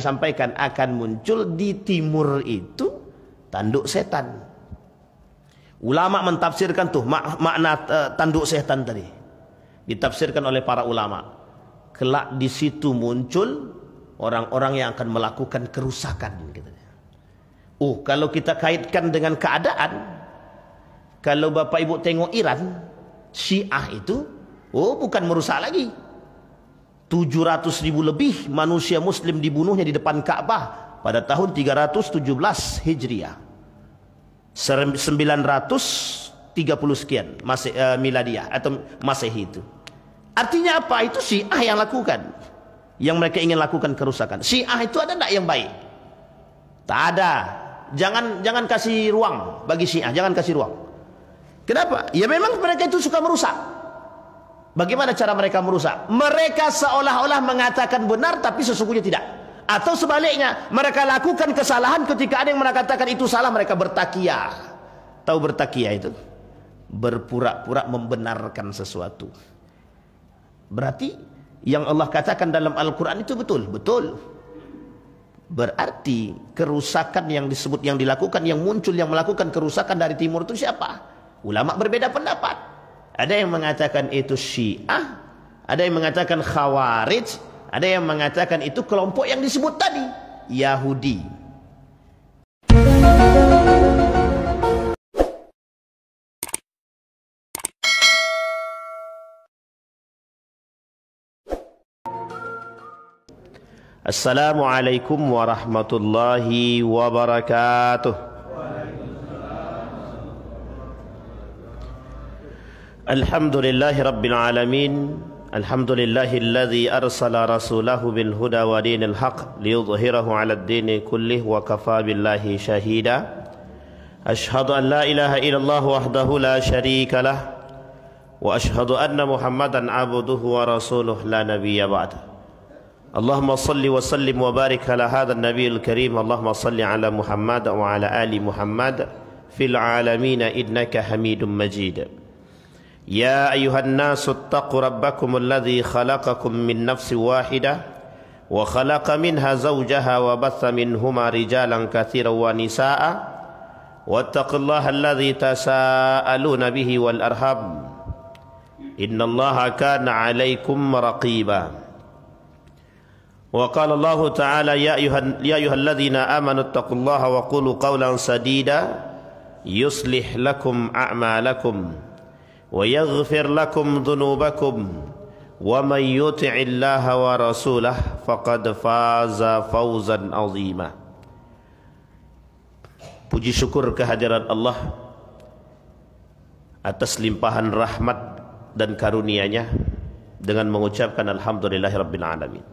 disampaikan akan muncul di timur itu tanduk setan. Ulama mentafsirkan tuh makna tanduk setan tadi. Ditafsirkan oleh para ulama. Kelak di situ muncul orang-orang yang akan melakukan kerusakan. Kalau kita kaitkan dengan keadaan, kalau Bapak Ibu tengok Iran, Syiah itu, bukan merusak lagi. 700.000 lebih manusia Muslim dibunuhnya di depan Ka'bah pada tahun 317 Hijriah. 930 sekian Miladiah atau Masehi itu. Artinya apa? Itu Syiah yang lakukan. Yang mereka ingin lakukan kerusakan. Syiah itu ada tak yang baik? Tak ada. Jangan kasih ruang bagi Syiah, jangan kasih ruang. Kenapa? Ya memang mereka itu suka merusak. Bagaimana cara mereka merusak? Mereka seolah-olah mengatakan benar tapi sesungguhnya tidak. Atau sebaliknya, mereka lakukan kesalahan ketika ada yang mengatakan itu salah, mereka bertakiyah. Tahu bertakiyah itu? Berpura-pura membenarkan sesuatu. Berarti yang Allah katakan dalam Al-Quran itu betul. Betul. Berarti kerusakan yang disebut, yang dilakukan, yang muncul, yang melakukan kerusakan dari timur itu siapa? Ulama berbeda pendapat. Ada yang mengatakan itu Syiah, ada yang mengatakan Khawarij, ada yang mengatakan itu kelompok yang disebut tadi, Yahudi. Assalamualaikum warahmatullahi wabarakatuh. Alhamdulillahi rabbil alamin. Alhamdulillahilladzi arsala rasulahu bil huda wa dinil haq liyudhhirahu 'alad dini kullih wa kafa billahi shahida. Ashhadu an la ilaha illallah wahdahu la syarika lah wa ashhadu anna Muhammadan 'abduhu wa rasuluhu la nabiyya ba'da. Allahumma salli wa sallim wa barik ala hadha an-nabiyil karim. Allahumma salli ala Muhammad wa ala ali Muhammad fil alamin innaka Hamidum Majid. Ya ayuhan nasu ittaqu rabbakum alladhi khalaqakum min nafsin wahidah wa khalaqa minha zawjaha wa batha minhuma rijalan katsiran wa nisaa'a wattaqullaha alladhi tasaaluna bihi wal arham innallaha kana 'alaikum raqiba. Wa qala Allah ta'ala ya ayyuhalladzina amanu taqullaha wa qulu qawlan sadida yuslih lakum a'malakum wa yaghfir lakum dhunubakum wa man yuti'illaha wa rasulahu faqad faza fawzan 'azima. Puji syukur kehadirat Allah atas limpahan rahmat dan karunia-Nya dengan mengucapkan alhamdulillahirabbil alamin.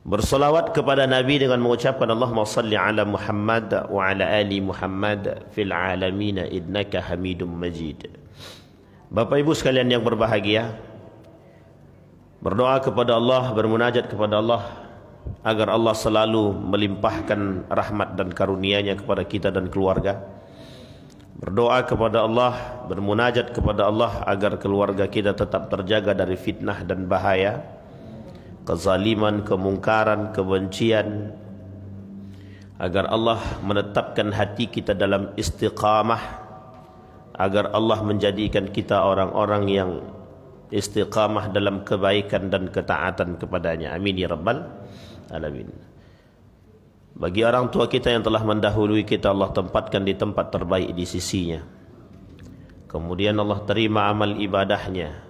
Bersolawat kepada Nabi dengan mengucapkan Allahumma salli ala Muhammad wa ala ali Muhammad fil alamin innaka Hamidum Majid. Bapak Ibu sekalian yang berbahagia, berdoa kepada Allah, bermunajat kepada Allah agar Allah selalu melimpahkan rahmat dan karunia-Nya kepada kita dan keluarga. Berdoa kepada Allah, bermunajat kepada Allah agar keluarga kita tetap terjaga dari fitnah dan bahaya, kezaliman, kemungkaran, kebencian, agar Allah menetapkan hati kita dalam istiqamah, agar Allah menjadikan kita orang-orang yang istiqamah dalam kebaikan dan ketaatan kepadanya. Amin ya rabbal alamin. Bagi orang tua kita yang telah mendahului kita, Allah tempatkan di tempat terbaik di sisinya. Kemudian Allah terima amal ibadahnya.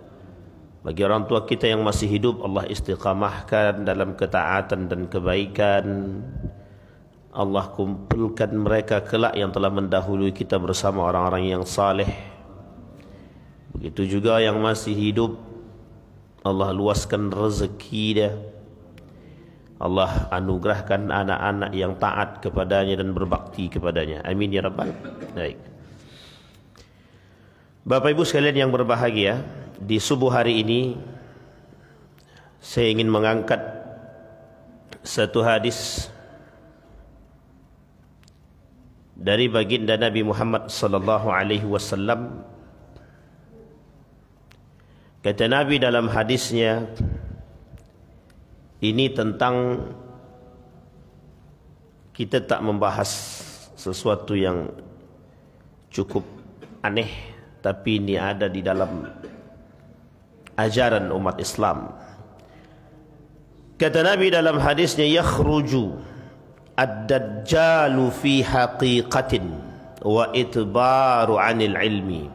Bagi orang tua kita yang masih hidup, Allah istiqamahkan dalam ketaatan dan kebaikan. Allah kumpulkan mereka kelak yang telah mendahului kita bersama orang-orang yang saleh. Begitu juga yang masih hidup, Allah luaskan rezeki dia. Allah anugerahkan anak-anak yang taat kepadanya dan berbakti kepadanya. Amin ya rabbal. Baik. Bapak Ibu sekalian yang berbahagia, di subuh hari ini saya ingin mengangkat satu hadis dari baginda Nabi Muhammad sallallahu alaihi wasallam. Kata Nabi dalam hadisnya, Ini tentang kita tak membahas sesuatu yang cukup aneh, tapi ini ada di dalam ajaran umat Islam. Kata Nabi dalam hadisnya, yakhruju ad-dajjalu fi haqiqatin wa itbaru 'anil ilmi.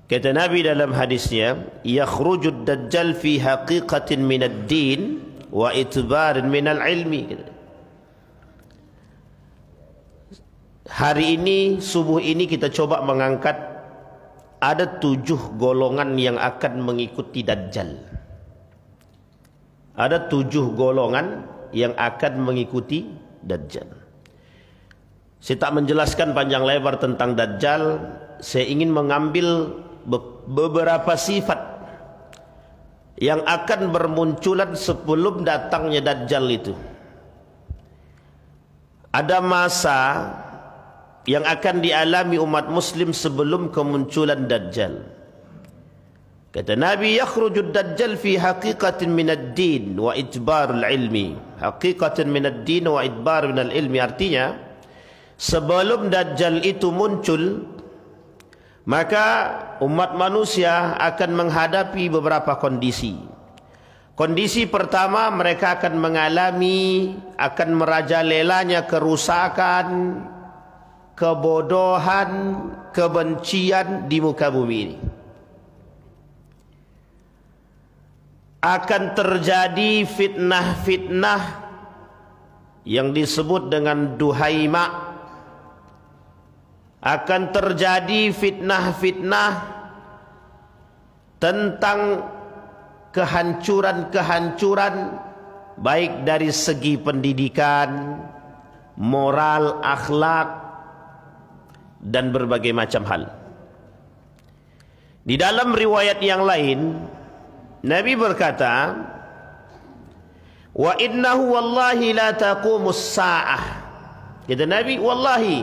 Kata Nabi dalam hadisnya, yakhruju ad-dajjal fi haqiqatin min ad-din wa itbarin min al-ilmi. Hari ini, subuh ini kita coba mengangkat ada 7 golongan yang akan mengikuti Dajjal. Ada 7 golongan yang akan mengikuti Dajjal. Saya tak menjelaskan panjang lebar tentang Dajjal. Saya ingin mengambil beberapa sifat yang akan bermunculan sebelum datangnya Dajjal itu. Ada masa yang akan dialami umat muslim sebelum kemunculan Dajjal. Kata Nabi, yakhrujud Dajjal fi haqiqatin min ad-din wa itbarul ilmi. Haqiqatin min ad-din wa itbar min al-ilmi, artinya sebelum Dajjal itu muncul, maka umat manusia akan menghadapi beberapa kondisi. Kondisi pertama, mereka akan mengalami, akan merajalelanya kerusakan, kebodohan, kebencian di muka bumi ini. Akan terjadi fitnah-fitnah yang disebut dengan duhaima. Akan terjadi fitnah-fitnah tentang kehancuran-kehancuran, baik dari segi pendidikan, moral, akhlak, dan berbagai macam hal. Di dalam riwayat yang lain, Nabi berkata, wa innahu wallahi la taqumus sa'ah. Kata Nabi, wallahi,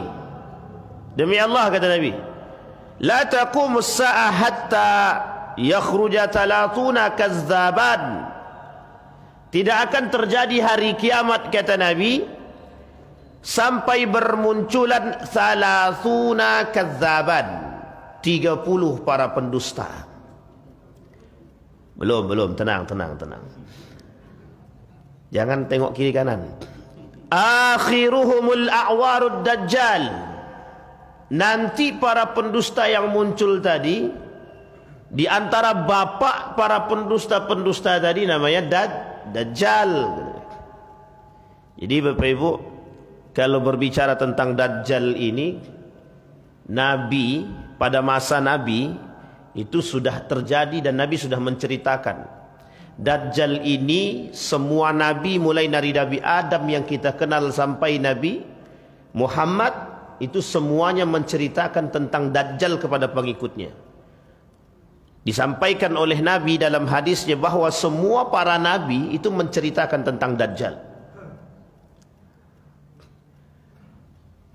demi Allah, kata Nabi, la taqumus sa'ah hatta yakhruja 30 kazzaban. Tidak akan terjadi hari kiamat, kata Nabi, sampai bermunculan 30 kazzaban, 30 para pendusta. Belum, tenang. Jangan tengok kiri kanan. Akhiruhumul a'warud dajjal. Nanti para pendusta yang muncul tadi, di antara bapak para pendusta-pendusta tadi namanya Dajjal. Jadi Bapak Ibu, kalau berbicara tentang Dajjal ini, Nabi, pada masa Nabi itu sudah terjadi dan Nabi sudah menceritakan. Dajjal ini semua Nabi, mulai dari Nabi Adam yang kita kenal sampai Nabi Muhammad, itu semuanya menceritakan tentang Dajjal kepada pengikutnya. Disampaikan oleh Nabi dalam hadisnya bahwa semua para Nabi itu menceritakan tentang Dajjal.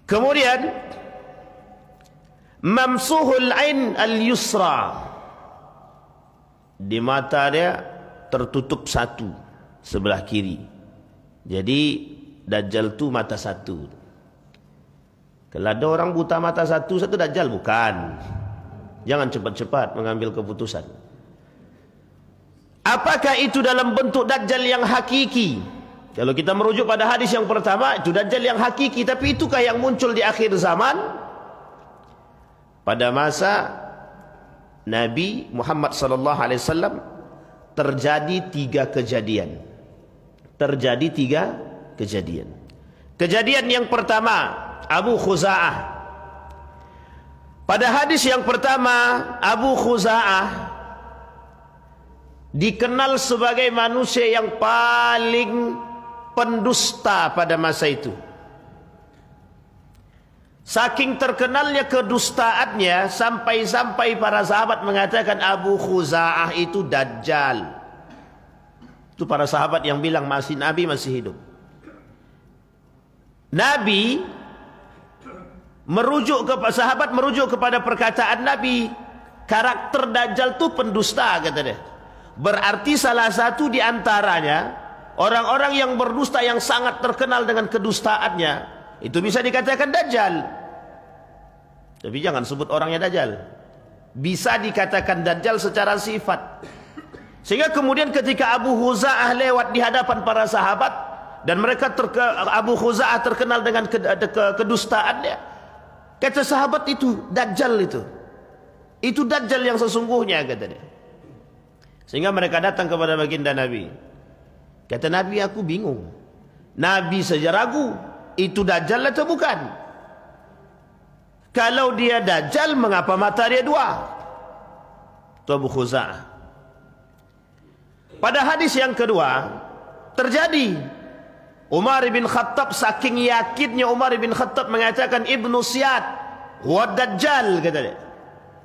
Kemudian mamsuhul ain al-yusra, di mata dia tertutup satu sebelah kiri. Jadi Dajjal tu mata satu. Kalau ada orang buta mata satu Dajjal bukan. Jangan cepat-cepat mengambil keputusan. Apakah itu dalam bentuk Dajjal yang hakiki? Kalau kita merujuk pada hadis yang pertama, itu Dajjal yang hakiki. Tapi itukah yang muncul di akhir zaman? Pada masa Nabi Muhammad SAW terjadi 3 kejadian. Terjadi 3 kejadian. Kejadian yang pertama, Abu Khuza'ah. Pada hadis yang pertama, Abu Khuza'ah dikenal sebagai manusia yang paling pendusta pada masa itu. Saking terkenalnya kedustaannya, sampai-sampai para sahabat mengatakan Abu Khuza'ah itu Dajjal. Itu para sahabat yang bilang Nabi masih hidup. Nabi sahabat merujuk kepada perkataan Nabi, karakter Dajjal itu pendusta, kata dia. Berarti salah satu di antaranya orang-orang yang berdusta yang sangat terkenal dengan kedustaannya, itu bisa dikatakan Dajjal. Tapi jangan sebut orangnya Dajjal. Bisa dikatakan Dajjal secara sifat. Sehingga kemudian ketika Abu Khuza'ah lewat di hadapan para sahabat, dan mereka Abu Khuza'ah terkenal dengan kedustaannya, kata sahabat, itu Dajjal itu. Itu Dajjal yang sesungguhnya, kata dia. Sehingga mereka datang kepada baginda Nabi. Kata Nabi, aku bingung. Nabi saja ragu, itu Dajjal atau bukan? Kalau dia Dajjal, mengapa mata dia dua? Itu Abu Khuza'ah. Pada hadis yang kedua, terjadi. Umar bin Khattab, saking yakinnya Umar bin Khattab mengatakan, Ibnu Siyad huwa Dajjal, kata dia.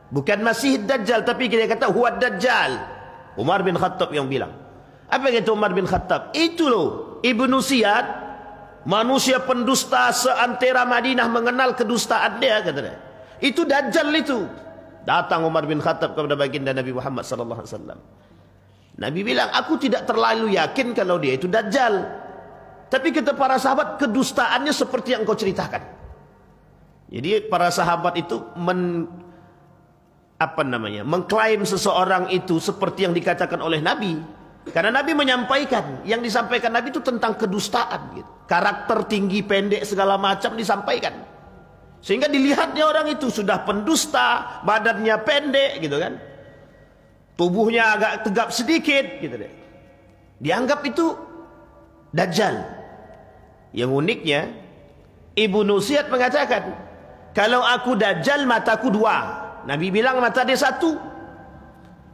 Bukan Masih Dajjal, tapi dia kata huwa Dajjal. Umar bin Khattab yang bilang. Apa kata Umar bin Khattab? Itu loh, Ibnu Siyad, manusia pendusta seantera Madinah mengenal kedustaan dia, kata dia. Itu Dajjal itu. Datang Umar bin Khattab kepada baginda Nabi Muhammad sallallahu alaihi wasallam. Nabi bilang, aku tidak terlalu yakin kalau dia itu Dajjal. Tapi kata para sahabat, kedustaannya seperti yang kau ceritakan. Jadi para sahabat itu mengklaim seseorang itu seperti yang dikatakan oleh Nabi. Karena Nabi menyampaikan, yang disampaikan Nabi itu tentang kedustaan, gitu. Karakter tinggi, pendek, segala macam disampaikan. Sehingga dilihatnya orang itu sudah pendusta, badannya pendek, gitu kan. Tubuhnya agak tegap sedikit, gitu deh. Dianggap itu Dajjal. Yang uniknya, Ibnu Siyad mengatakan, kalau aku Dajjal, mataku dua. Nabi bilang mata dia satu.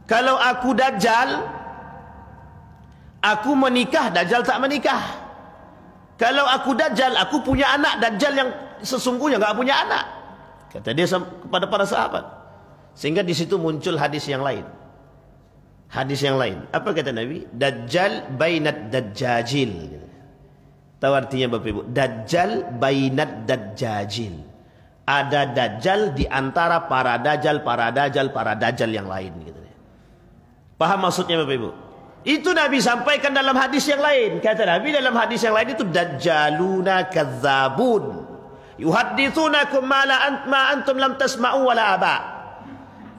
Kalau aku Dajjal, aku menikah, Dajjal tak menikah. Kalau aku Dajjal, aku punya anak, Dajjal yang sesungguhnya enggak punya anak. Kata dia kepada para sahabat. Sehingga di situ muncul hadis yang lain. Hadis yang lain. Apa kata Nabi? Dajjal bainad dajjajil. Tahu artinya Bapak Ibu? Dajjal bainad dajjajil. Ada Dajjal di antara para Dajjal yang lain. Gitu. Paham maksudnya Bapak Ibu? Itu Nabi sampaikan dalam hadis yang lain. Kata Nabi dalam hadis yang lain itu, Dajjaluna kazzabun. Yuhaddithunakum ma antum lam tasma'u wala aba.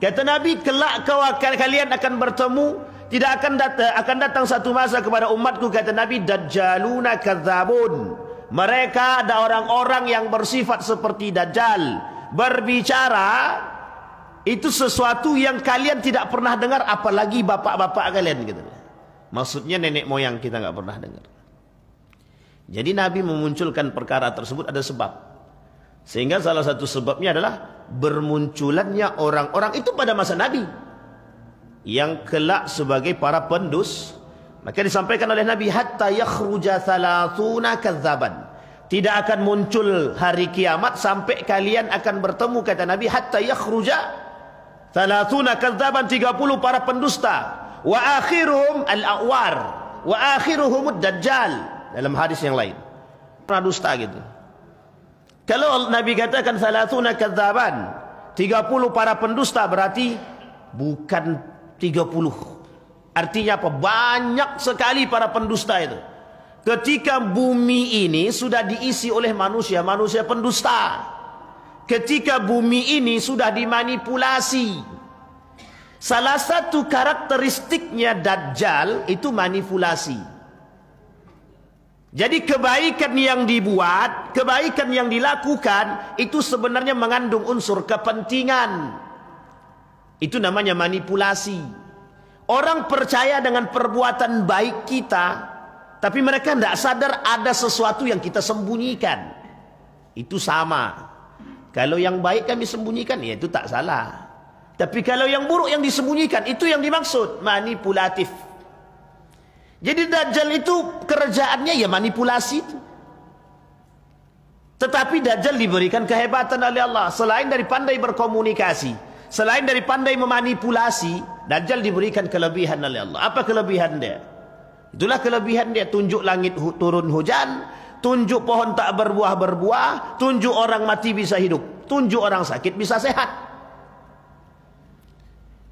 Kata Nabi, kelak kalian akan bertemu, tidak akan datang satu masa kepada umatku, kata Nabi, Dajjaluna kadzabun. Mereka ada orang-orang yang bersifat seperti Dajjal, berbicara itu sesuatu yang kalian tidak pernah dengar, apalagi bapak-bapak kalian, gitu. Maksudnya nenek moyang kita nggak pernah dengar. Jadi Nabi memunculkan perkara tersebut ada sebab. Sehingga salah satu sebabnya adalah bermunculannya orang-orang itu pada masa Nabi yang kelak sebagai para pendus. Maka disampaikan oleh Nabi, hatta yakhruja thalathuna kadzaban. Tidak akan muncul hari kiamat sampai kalian akan bertemu, kata Nabi, hatta yakhruja thalathuna kadzaban, 30 para pendusta. Wa akhiruhum al-awar, wa akhiruhum ad-dajjal. Dalam hadis yang lain, pernah dusta gitu. Kalau Nabi katakan thalathuna kadzaban, 30 para pendusta, berarti bukan 30. Artinya apa? Banyak sekali para pendusta itu. Ketika bumi ini sudah diisi oleh manusia pendusta. Ketika bumi ini sudah dimanipulasi. Salah satu karakteristiknya Dajjal itu manipulasi. Jadi kebaikan yang dibuat, kebaikan yang dilakukan, itu sebenarnya mengandung unsur kepentingan. Itu namanya manipulasi. Orang percaya dengan perbuatan baik kita, tapi mereka tidak sadar ada sesuatu yang kita sembunyikan. Itu sama. Kalau yang baik kami sembunyikan, ya itu tak salah. Tapi kalau yang buruk yang disembunyikan, itu yang dimaksud manipulatif. Jadi Dajjal itu kerjaannya ya manipulasi itu. Tetapi Dajjal diberikan kehebatan oleh Allah. Selain dari pandai berkomunikasi, selain dari pandai memanipulasi, Dajjal diberikan kelebihan oleh Allah. Apa kelebihan dia? Itulah kelebihan dia. Tunjuk langit turun hujan, tunjuk pohon tak berbuah, tunjuk orang mati bisa hidup, tunjuk orang sakit bisa sehat.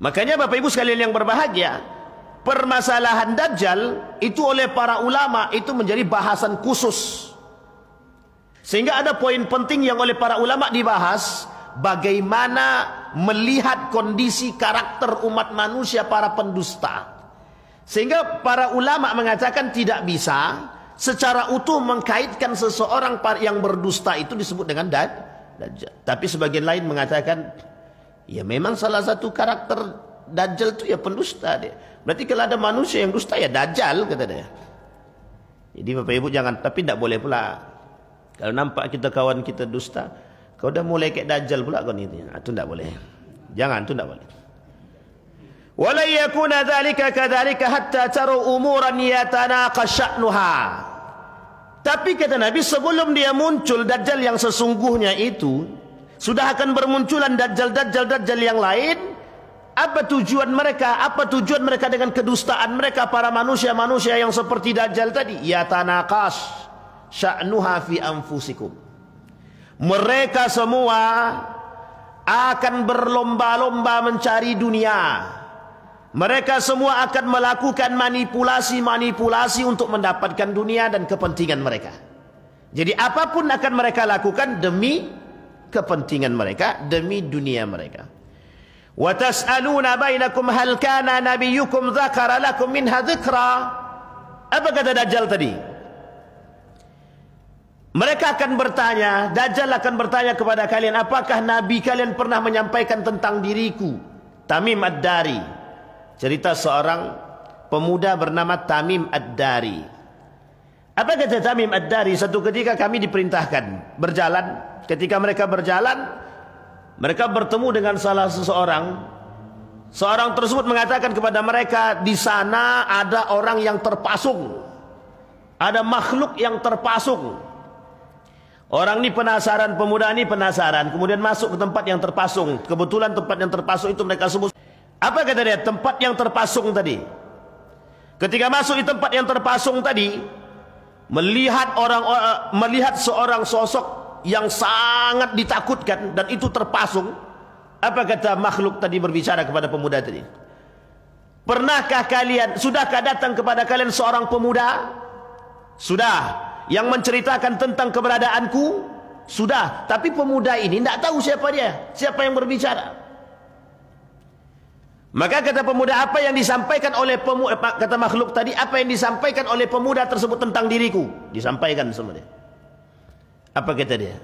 Makanya Bapak Ibu sekalian yang berbahagia, permasalahan Dajjal itu oleh para ulama itu menjadi bahasan khusus. Sehingga ada poin penting yang oleh para ulama dibahas, bagaimana melihat kondisi karakter umat manusia para pendusta. Sehingga para ulama mengatakan tidak bisa secara utuh mengkaitkan seseorang yang berdusta itu disebut dengan Dajjal. Tapi sebagian lain mengatakan, ya memang salah satu karakter Dajjal itu ya pendusta dia. Berarti kalau ada manusia yang dusta ya Dajjal, kata dia. Jadi Bapak Ibu jangan, tapi tidak boleh pula. Kalau nampak kita kawan kita dusta, kau dah mulai kayak Dajjal pula kau ni. Itu tidak boleh. Jangan, itu tidak boleh. Wala yakuna dzalika kadzalika hatta taru umuran yatanaqash sha'nuha. Tapi kata Nabi, sebelum dia muncul Dajjal yang sesungguhnya itu, sudah akan bermunculan Dajjal yang lain. Apa tujuan mereka? Apa tujuan mereka dengan kedustaan mereka para manusia-manusia yang seperti Dajjal tadi? Yatanaqash sya'nuha fi anfusikum. Mereka semua akan berlomba-lomba mencari dunia. Mereka semua akan melakukan manipulasi-manipulasi untuk mendapatkan dunia dan kepentingan mereka. Jadi apapun akan mereka lakukan demi kepentingan mereka, demi dunia mereka. Wa tas'aluna bainakum hal kana nabiyyukum dzakara lakum minha dzikra. Apa kata Dajjal tadi? Mereka akan bertanya, Dajjal akan bertanya kepada kalian, apakah Nabi kalian pernah menyampaikan tentang diriku? Tamim Ad-Dari. Cerita seorang pemuda bernama Tamim Ad-Dari. Apa kata Tamim Ad-Dari? Satu ketika kami diperintahkan berjalan. Ketika mereka berjalan, mereka bertemu dengan salah seseorang. Seorang tersebut mengatakan kepada mereka, di sana ada orang yang terpasung. Ada makhluk yang terpasung. Orang ini penasaran, pemuda ini penasaran. Kemudian masuk ke tempat yang terpasung. Kebetulan tempat yang terpasung itu mereka sebut. Apa kata dia? Tempat yang terpasung tadi. Ketika masuk di tempat yang terpasung tadi, melihat seorang sosok yang sangat ditakutkan dan itu terpasung. Apa kata makhluk tadi berbicara kepada pemuda tadi? Pernahkah kalian, sudahkah datang kepada kalian seorang pemuda? Sudah. Yang menceritakan tentang keberadaanku? Sudah. Tapi pemuda ini tidak tahu siapa dia, siapa yang berbicara. Maka kata pemuda, apa yang disampaikan oleh pemuda, kata makhluk tadi, apa yang disampaikan oleh pemuda tersebut tentang diriku? Disampaikan sama dia. Apa kata dia?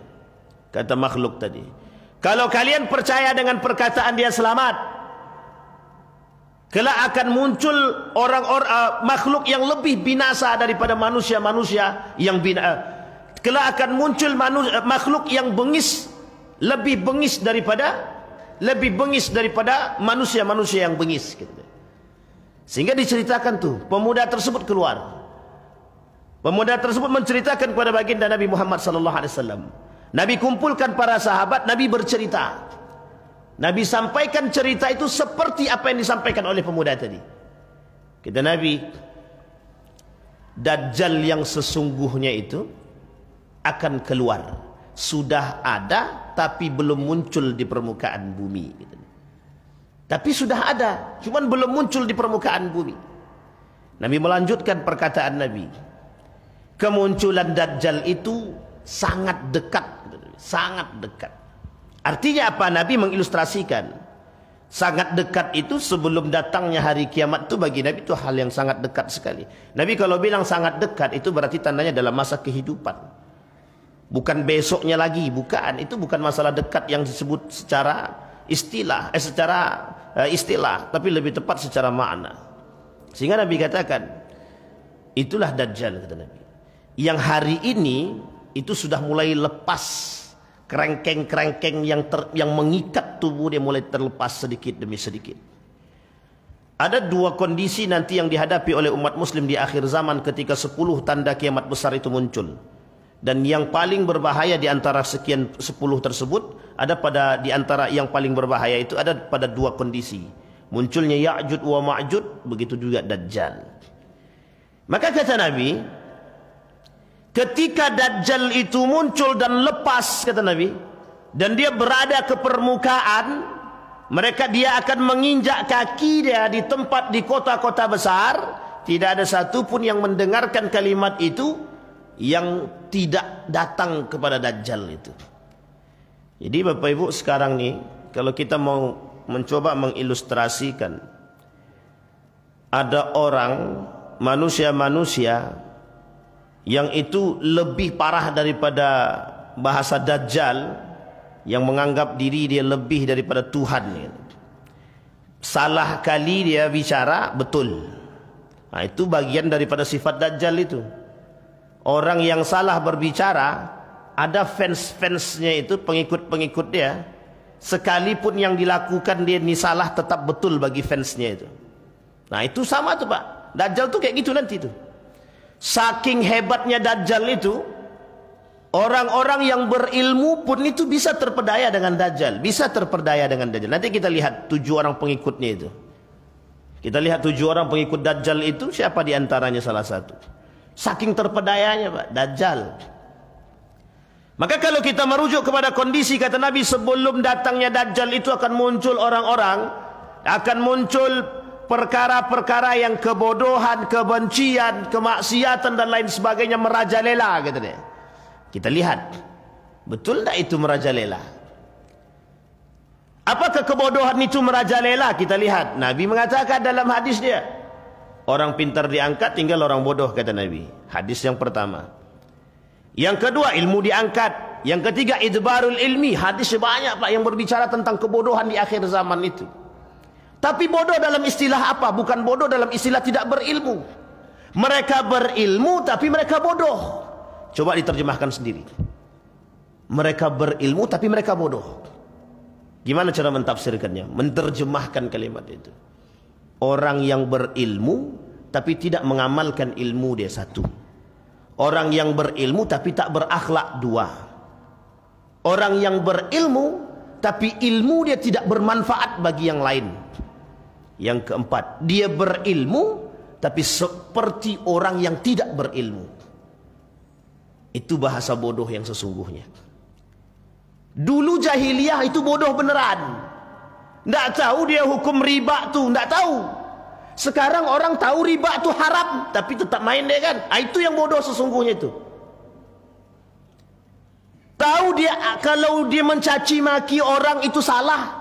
Kata makhluk tadi, kalau kalian percaya dengan perkataan dia selamat, kelak akan muncul makhluk yang lebih binasa daripada manusia-manusia yang kelak akan muncul makhluk yang bengis, lebih bengis daripada manusia-manusia yang bengis. Sehingga diceritakan tuh, pemuda tersebut keluar. Pemuda tersebut menceritakan kepada baginda Nabi Muhammad SAW. Nabi kumpulkan para sahabat, Nabi bercerita. Nabi sampaikan cerita itu seperti apa yang disampaikan oleh pemuda tadi. Kata Nabi, Dajjal yang sesungguhnya itu akan keluar. Sudah ada tapi belum muncul di permukaan bumi. Tapi sudah ada, cuman belum muncul di permukaan bumi. Nabi melanjutkan perkataan Nabi. Kemunculan Dajjal itu sangat dekat. Sangat dekat. Artinya apa? Nabi mengilustrasikan sangat dekat itu sebelum datangnya hari kiamat itu bagi Nabi itu hal yang sangat dekat sekali. Nabi kalau bilang sangat dekat itu berarti tandanya dalam masa kehidupan. Bukan besoknya lagi, bukan. Itu bukan masalah dekat yang disebut secara istilah, tapi lebih tepat secara makna. Sehingga Nabi katakan, itulah Dajjal, kata Nabi. Yang hari ini itu sudah mulai lepas. Kerengkeng-kerengkeng yang mengikat tubuh dia mulai terlepas sedikit demi sedikit. Ada dua kondisi nanti yang dihadapi oleh umat muslim di akhir zaman ketika 10 tanda kiamat besar itu muncul. Dan yang paling berbahaya di antara sekian 10 tersebut, di antara yang paling berbahaya itu ada pada dua kondisi. Munculnya Ya'jud wa Ma'jud, begitu juga Dajjal. Maka kata Nabi, ketika Dajjal itu muncul dan lepas, kata Nabi, dan dia berada ke permukaan, dia akan menginjak kaki dia di tempat di kota-kota besar, tidak ada satupun yang mendengarkan kalimat itu yang tidak datang kepada Dajjal itu. Jadi Bapak Ibu sekarang nih, kalau kita mau mencoba mengilustrasikan, ada orang, manusia-manusia yang itu lebih parah daripada bahasa Dajjal, yang menganggap diri dia lebih daripada Tuhan. Salah kali dia bicara betul. Nah, itu bagian daripada sifat Dajjal itu. Orang yang salah berbicara, ada fans-fansnya itu, pengikut-pengikut dia, sekalipun yang dilakukan dia ini salah, tetap betul bagi fansnya itu. Nah itu sama tuh Pak, Dajjal tuh kayak gitu nanti tuh. Saking hebatnya Dajjal itu, orang-orang yang berilmu pun itu bisa terpedaya dengan Dajjal, bisa terpedaya dengan Dajjal. Nanti kita lihat 7 orang pengikutnya itu. Kita lihat 7 orang pengikut Dajjal itu, siapa diantaranya salah satu. Saking terpedayanya Pak, Dajjal. Maka kalau kita merujuk kepada kondisi kata Nabi, sebelum datangnya Dajjal itu akan muncul orang-orang, akan muncul perkara-perkara yang kebodohan, kebencian, kemaksiatan dan lain sebagainya merajalela kata dia. Kita lihat, betul tak itu merajalela? Apakah kebodohan itu merajalela? Kita lihat, Nabi mengatakan dalam hadis dia, orang pintar diangkat, tinggal orang bodoh kata Nabi. Hadis yang pertama. Yang kedua, ilmu diangkat. Yang ketiga, idbarul ilmi. Hadis banyak Pak yang berbicara tentang kebodohan di akhir zaman itu. Tapi bodoh dalam istilah apa? Bukan bodoh dalam istilah tidak berilmu. Mereka berilmu tapi mereka bodoh. Coba diterjemahkan sendiri. Mereka berilmu tapi mereka bodoh. Gimana cara mentafsirkannya? Menerjemahkan kalimat itu. Orang yang berilmu tapi tidak mengamalkan ilmu dia, satu. Orang yang berilmu tapi tak berakhlak, dua. Orang yang berilmu tapi ilmu dia tidak bermanfaat bagi yang lain. Yang keempat, dia berilmu tapi seperti orang yang tidak berilmu. Itu bahasa bodoh yang sesungguhnya. Dulu jahiliyah itu bodoh beneran. Tidak tahu dia hukum riba tu, tidak tahu. Sekarang orang tahu riba tu haram, tapi tetap main dia kan. Itu yang bodoh sesungguhnya itu. Tahu dia kalau dia mencaci maki orang itu salah.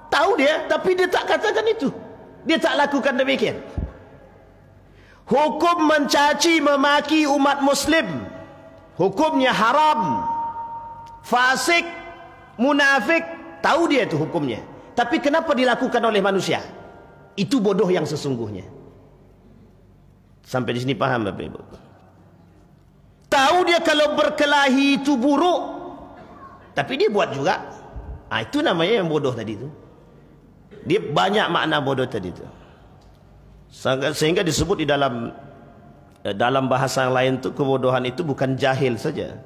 Tahu dia, tapi dia tak katakan itu. Dia tak lakukan demikian. Hukum mencaci memaki umat muslim, hukumnya haram. Fasik, munafik, tahu dia itu hukumnya. Tapi kenapa dilakukan oleh manusia? Itu bodoh yang sesungguhnya. Sampai di sini paham Bapak Ibu? Tahu dia kalau berkelahi itu buruk, tapi dia buat juga. Itu namanya yang bodoh tadi itu. Dia banyak makna bodoh tadi itu. Sehingga disebut di dalam bahasa yang lain itu, kebodohan itu bukan jahil saja.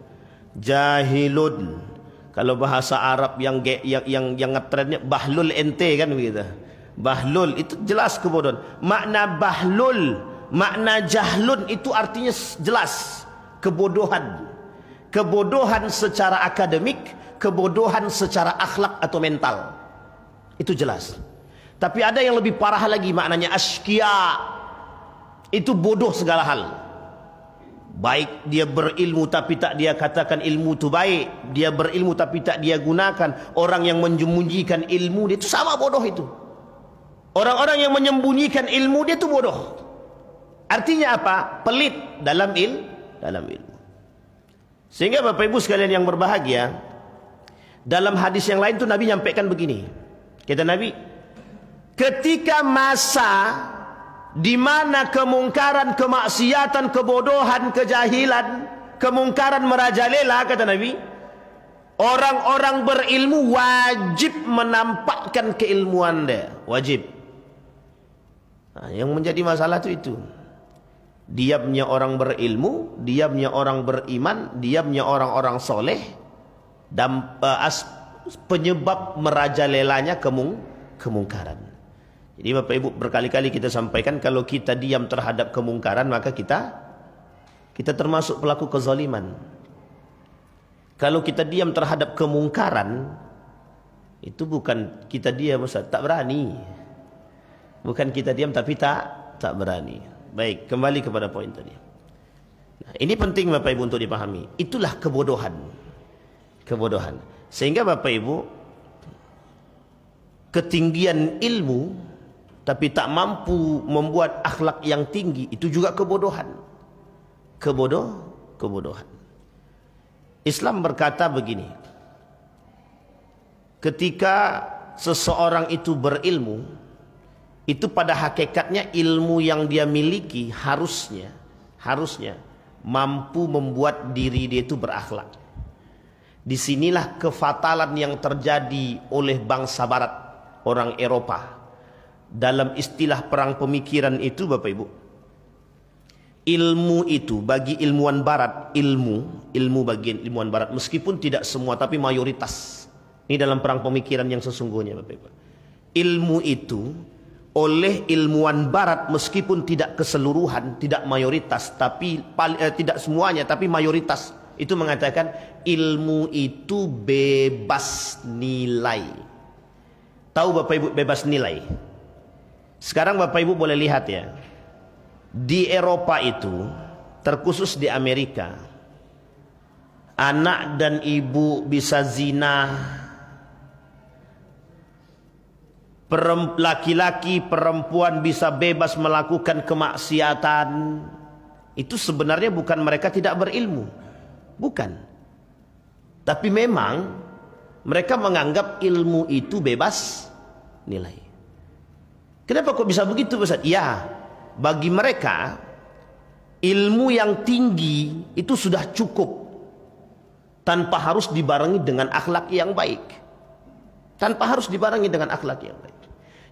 Jahilun. Kalau bahasa Arab yang ngetrennya bahlul ente kan begitu. Bahlul itu jelas kebodohan. Makna bahlul, makna jahlun itu artinya jelas kebodohan. Kebodohan secara akademik, kebodohan secara akhlak atau mental. Itu jelas. Tapi ada yang lebih parah lagi, maknanya asykia. Itu bodoh segala hal. Baik dia berilmu tapi tak dia katakan ilmu itu baik. Dia berilmu tapi tak dia gunakan. Orang yang menyembunyikan ilmu dia itu sama bodoh itu. Orang-orang yang menyembunyikan ilmu dia itu bodoh. Artinya apa? Pelit dalam ilmu. Sehingga Bapak Ibu sekalian yang berbahagia, dalam hadis yang lain tu Nabi nyampaikan begini. Kata Nabi, ketika masa di mana kemungkaran, kemaksiatan, kebodohan, kejahilan, kemungkaran merajalela, kata Nabi, orang-orang berilmu wajib menampakkan keilmuan dia, wajib. Yang menjadi masalah itu. Diamnya orang berilmu, diamnya orang beriman, diamnya orang-orang soleh, dan penyebab merajalelanya kemungkaran. Jadi Bapak Ibu, berkali-kali kita sampaikan, kalau kita diam terhadap kemungkaran, maka kita termasuk pelaku kezaliman. Kalau kita diam terhadap kemungkaran, Itu bukan kita diam, Ustaz, tak berani. Bukan kita diam tapi tak berani. Baik, kembali kepada poin tadi. Nah, ini penting Bapak Ibu untuk dipahami. Itulah kebodohan. Kebodohan. Sehingga Bapak Ibu, ketinggian ilmu tapi tak mampu membuat akhlak yang tinggi, itu juga kebodohan. Kebodohan. Islam berkata begini, ketika seseorang itu berilmu, itu pada hakikatnya ilmu yang dia miliki harusnya mampu membuat diri dia itu berakhlak. Disinilah kefatalan yang terjadi oleh bangsa barat, orang Eropa. Dalam istilah perang pemikiran itu Bapak Ibu, ilmu itu bagi ilmuwan barat, ilmu bagi ilmuwan barat, meskipun tidak semua tapi mayoritas. Ini dalam perang pemikiran yang sesungguhnya Bapak Ibu. Ilmu itu oleh ilmuwan barat, meskipun tidak keseluruhan, tidak mayoritas, tapi tidak semuanya, tapi mayoritas, itu mengatakan ilmu itu bebas nilai. Tahu Bapak Ibu bebas nilai? Sekarang Bapak Ibu boleh lihat ya, di Eropa itu, terkhusus di Amerika, anak dan ibu bisa zina, laki-laki perempuan bisa bebas melakukan kemaksiatan. Itu sebenarnya bukan mereka tidak berilmu, bukan, tapi memang mereka menganggap ilmu itu bebas nilai. Kenapa kok bisa begitu Ustaz? Ya, bagi mereka ilmu yang tinggi itu sudah cukup tanpa harus dibarengi dengan akhlak yang baik. Tanpa harus dibarengi dengan akhlak yang baik.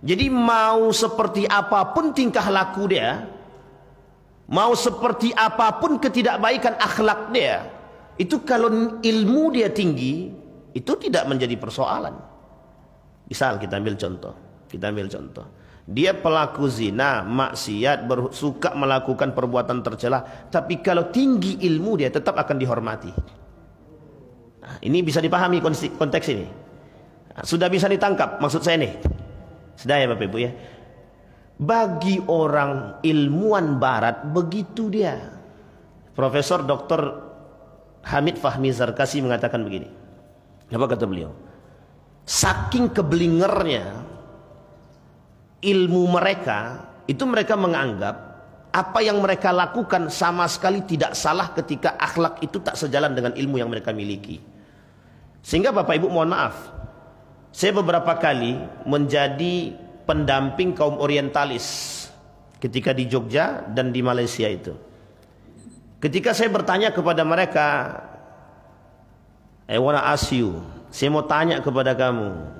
Jadi mau seperti apapun tingkah laku dia, mau seperti apapun ketidakbaikan akhlak dia, itu kalau ilmu dia tinggi, itu tidak menjadi persoalan. Misal kita ambil contoh. Dia pelaku zina, maksiat, suka melakukan perbuatan tercela, tapi kalau tinggi ilmu dia tetap akan dihormati. Nah, ini bisa dipahami konteks ini. Nah, sudah bisa ditangkap maksud saya nih. Sudah ya Bapak Ibu ya. Bagi orang ilmuwan barat begitu dia. Profesor Dr. Hamid Fahmi Zarkasi mengatakan begini. Apa kata beliau? Saking kebelingernya ilmu mereka, itu mereka menganggap apa yang mereka lakukan sama sekali tidak salah ketika akhlak itu tak sejalan dengan ilmu yang mereka miliki. Sehingga Bapak Ibu mohon maaf, saya beberapa kali menjadi pendamping kaum orientalis ketika di Jogja dan di Malaysia itu. Ketika saya bertanya kepada mereka, I wanna ask you, saya mau tanya kepada kamu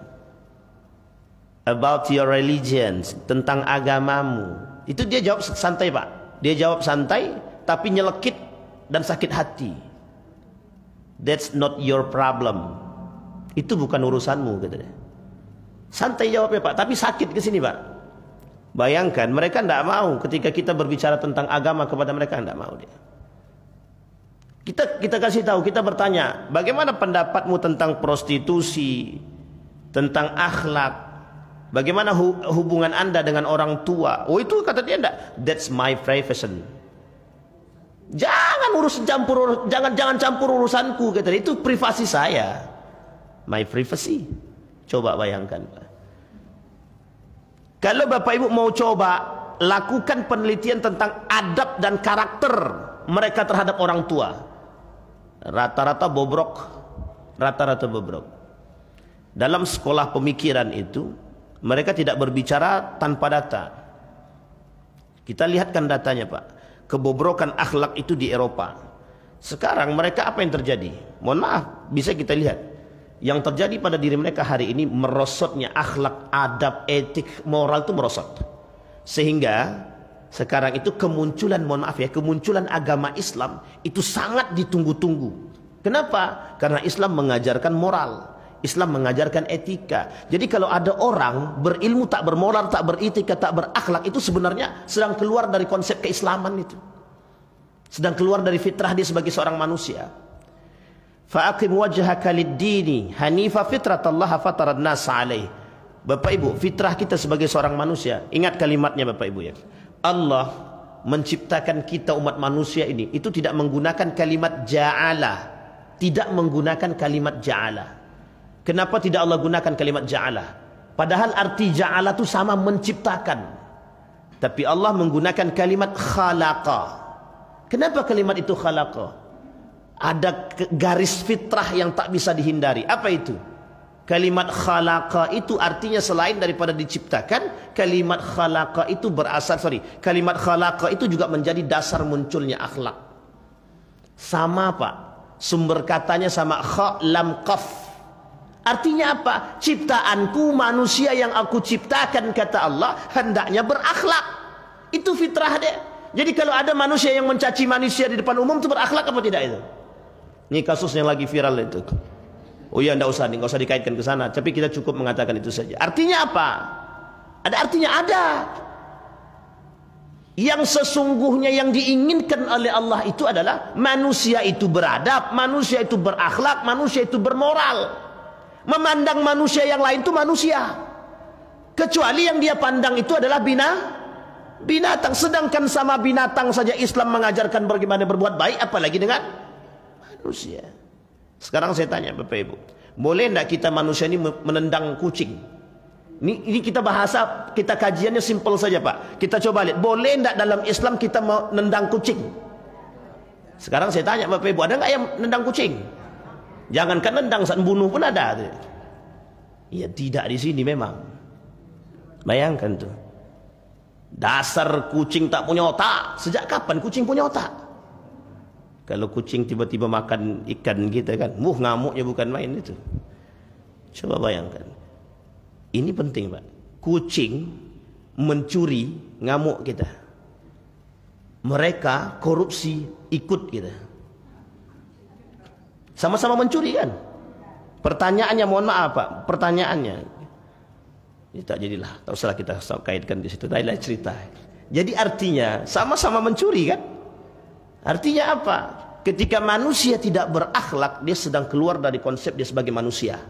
about your religion, tentang agamamu. Itu dia jawab santai Pak. Dia jawab santai tapi nyelekit dan sakit hati. That's not your problem. Itu bukan urusanmu katanya. Santai jawabnya Pak, tapi sakit ke sini Pak. Bayangkan mereka tidak mau ketika kita berbicara tentang agama kepada mereka, tidak mau dia. Kita kasih tahu, kita bertanya, bagaimana pendapatmu tentang prostitusi, tentang akhlak? Bagaimana hubungan Anda dengan orang tua? Oh itu kata dia enggak. That's my profession. Jangan campur urusanku kata dia. Itu privasi saya. My privacy. Coba bayangkan Pak. Kalau Bapak Ibu mau coba lakukan penelitian tentang adab dan karakter mereka terhadap orang tua, rata-rata bobrok. Dalam sekolah pemikiran itu mereka tidak berbicara tanpa data. Kita lihatkan datanya Pak. Kebobrokan akhlak itu di Eropa. Sekarang mereka apa yang terjadi? Mohon maaf, bisa kita lihat. Yang terjadi pada diri mereka hari ini, merosotnya akhlak, adab, etik, moral itu merosot. Sehingga sekarang itu kemunculan, mohon maaf ya, kemunculan agama Islam itu sangat ditunggu-tunggu. Kenapa? Karena Islam mengajarkan moral. Islam mengajarkan etika. Jadi kalau ada orang berilmu tak bermoral, tak beretika, tak berakhlak, itu sebenarnya sedang keluar dari konsep keislaman itu. Sedang keluar dari fitrah dia sebagai seorang manusia. Fa'aqim wajhaka lid-dini hanifa fitratallaha fataran nas 'alaih. Bapak Ibu, fitrah kita sebagai seorang manusia, ingat kalimatnya Bapak Ibu ya. Allah menciptakan kita umat manusia ini itu tidak menggunakan kalimat ja'ala, tidak menggunakan kalimat ja'ala. Kenapa tidak Allah gunakan kalimat ja'ala? Padahal arti ja'ala itu sama menciptakan. Tapi Allah menggunakan kalimat khalaqa. Kenapa kalimat itu khalaqa? Ada garis fitrah yang tak bisa dihindari. Apa itu? Kalimat khalaqa itu artinya selain daripada diciptakan, kalimat khalaqa itu kalimat khalaqa itu juga menjadi dasar munculnya akhlak. Sama Pak, sumber katanya sama kha lam qaf. Artinya apa? Ciptaanku, manusia yang aku ciptakan, kata Allah, hendaknya berakhlak. Itu fitrah dia. Jadi kalau ada manusia yang mencaci manusia di depan umum, itu berakhlak apa tidak itu? Ini kasus yang lagi viral itu. Oh ya, enggak usah dikaitkan ke sana. Tapi kita cukup mengatakan itu saja. Artinya apa? Ada artinya, ada. Yang sesungguhnya yang diinginkan oleh Allah itu adalah manusia itu beradab, manusia itu berakhlak, manusia itu bermoral. Memandang manusia yang lain itu manusia. Kecuali yang dia pandang itu adalah binatang. Sedangkan sama binatang saja Islam mengajarkan bagaimana berbuat baik, apalagi dengan manusia. Sekarang saya tanya Bapak Ibu, boleh tidak kita manusia ini menendang kucing? Ini kita bahasa, kita kajiannya simpel saja Pak. Kita coba lihat, boleh tidak dalam Islam kita menendang kucing? Sekarang saya tanya Bapak Ibu, ada nggak yang nendang kucing? Jangankan nendang, saat bunuh pun ada. Ya tidak di sini memang. Bayangkan tuh. Dasar kucing tak punya otak. Sejak kapan kucing punya otak? Kalau kucing tiba-tiba makan ikan kita kan, ngamuknya bukan main itu. Coba bayangkan. Ini penting Pak. Kucing mencuri, ngamuk kita. Mereka korupsi, ikut kita. Sama-sama mencuri kan? Pertanyaannya, mohon maaf Pak, pertanyaannya. Ini tak jadilah, tak usah kita kaitkan di situ. Lain cerita. Jadi artinya sama-sama mencuri kan? Artinya apa? Ketika manusia tidak berakhlak, dia sedang keluar dari konsep dia sebagai manusia.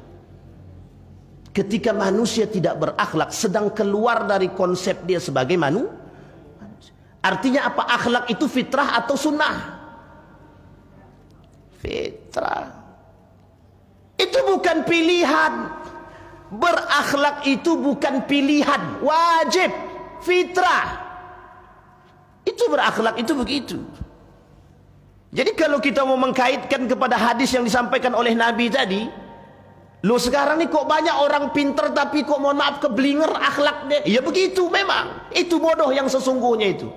Ketika manusia tidak berakhlak, sedang keluar dari konsep dia sebagai manusia. Artinya apa? Akhlak itu fitrah atau sunnah? Fitrah. Itu bukan pilihan. Berakhlak itu bukan pilihan, wajib, fitrah. Itu berakhlak itu begitu. Jadi kalau kita mau mengkaitkan kepada hadis yang disampaikan oleh Nabi tadi, lu sekarang nih kok banyak orang pinter tapi kok mohon maaf keblinger akhlaknya. Ya begitu memang. Itu bodoh yang sesungguhnya itu.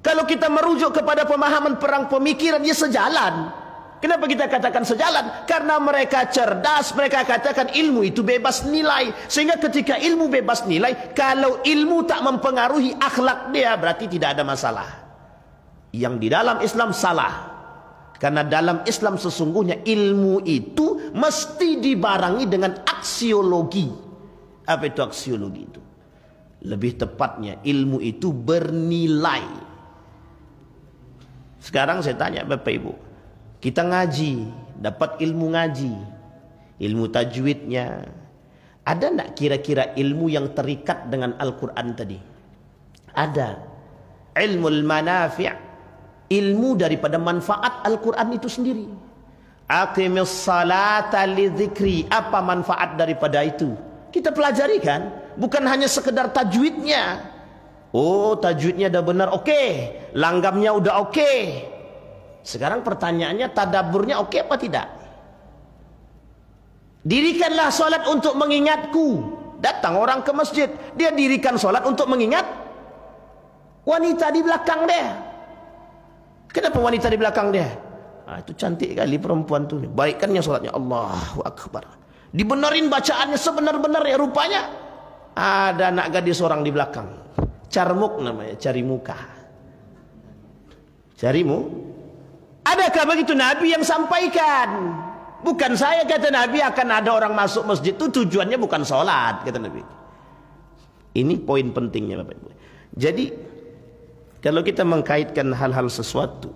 Kalau kita merujuk kepada pemahaman perang pemikiran, ya sejalan. Kenapa kita katakan sejalan? Karena mereka cerdas, mereka katakan ilmu itu bebas nilai. Sehingga ketika ilmu bebas nilai, kalau ilmu tak mempengaruhi akhlak dia, berarti tidak ada masalah. Yang di dalam Islam salah. Karena dalam Islam sesungguhnya ilmu itu mesti dibarengi dengan aksiologi. Apa itu aksiologi itu? Lebih tepatnya ilmu itu bernilai. Sekarang saya tanya Bapak Ibu, kita ngaji, dapat ilmu ngaji, ilmu tajwidnya, ada enggak kira-kira ilmu yang terikat dengan Al-Quran tadi? Ada. Ilmul manafi', ilmu daripada manfaat Al-Quran itu sendiri. Aqimis salata lidzikri, apa manfaat daripada itu? Kita pelajari kan? Bukan hanya sekedar tajwidnya. Oh, tajwidnya udah benar, oke. Langgamnya udah oke. Sekarang pertanyaannya, tadaburnya oke apa tidak? Dirikanlah solat untuk mengingatku. Datang orang ke masjid, dia dirikan solat untuk mengingat wanita di belakang dia. Kenapa wanita di belakang dia? Itu cantik kali perempuan tuh. Baikkannya solatnya, Allahu Akbar. Dibenerin bacaannya sebenar-benar ya, rupanya ada anak gadis orang di belakang. Carmuk namanya, cari muka. Carimu? Adakah begitu Nabi yang sampaikan? Bukan saya, kata Nabi, akan ada orang masuk masjid itu tujuannya bukan sholat, kata Nabi. Ini poin pentingnya Bapak Ibu. Jadi kalau kita mengkaitkan hal-hal sesuatu,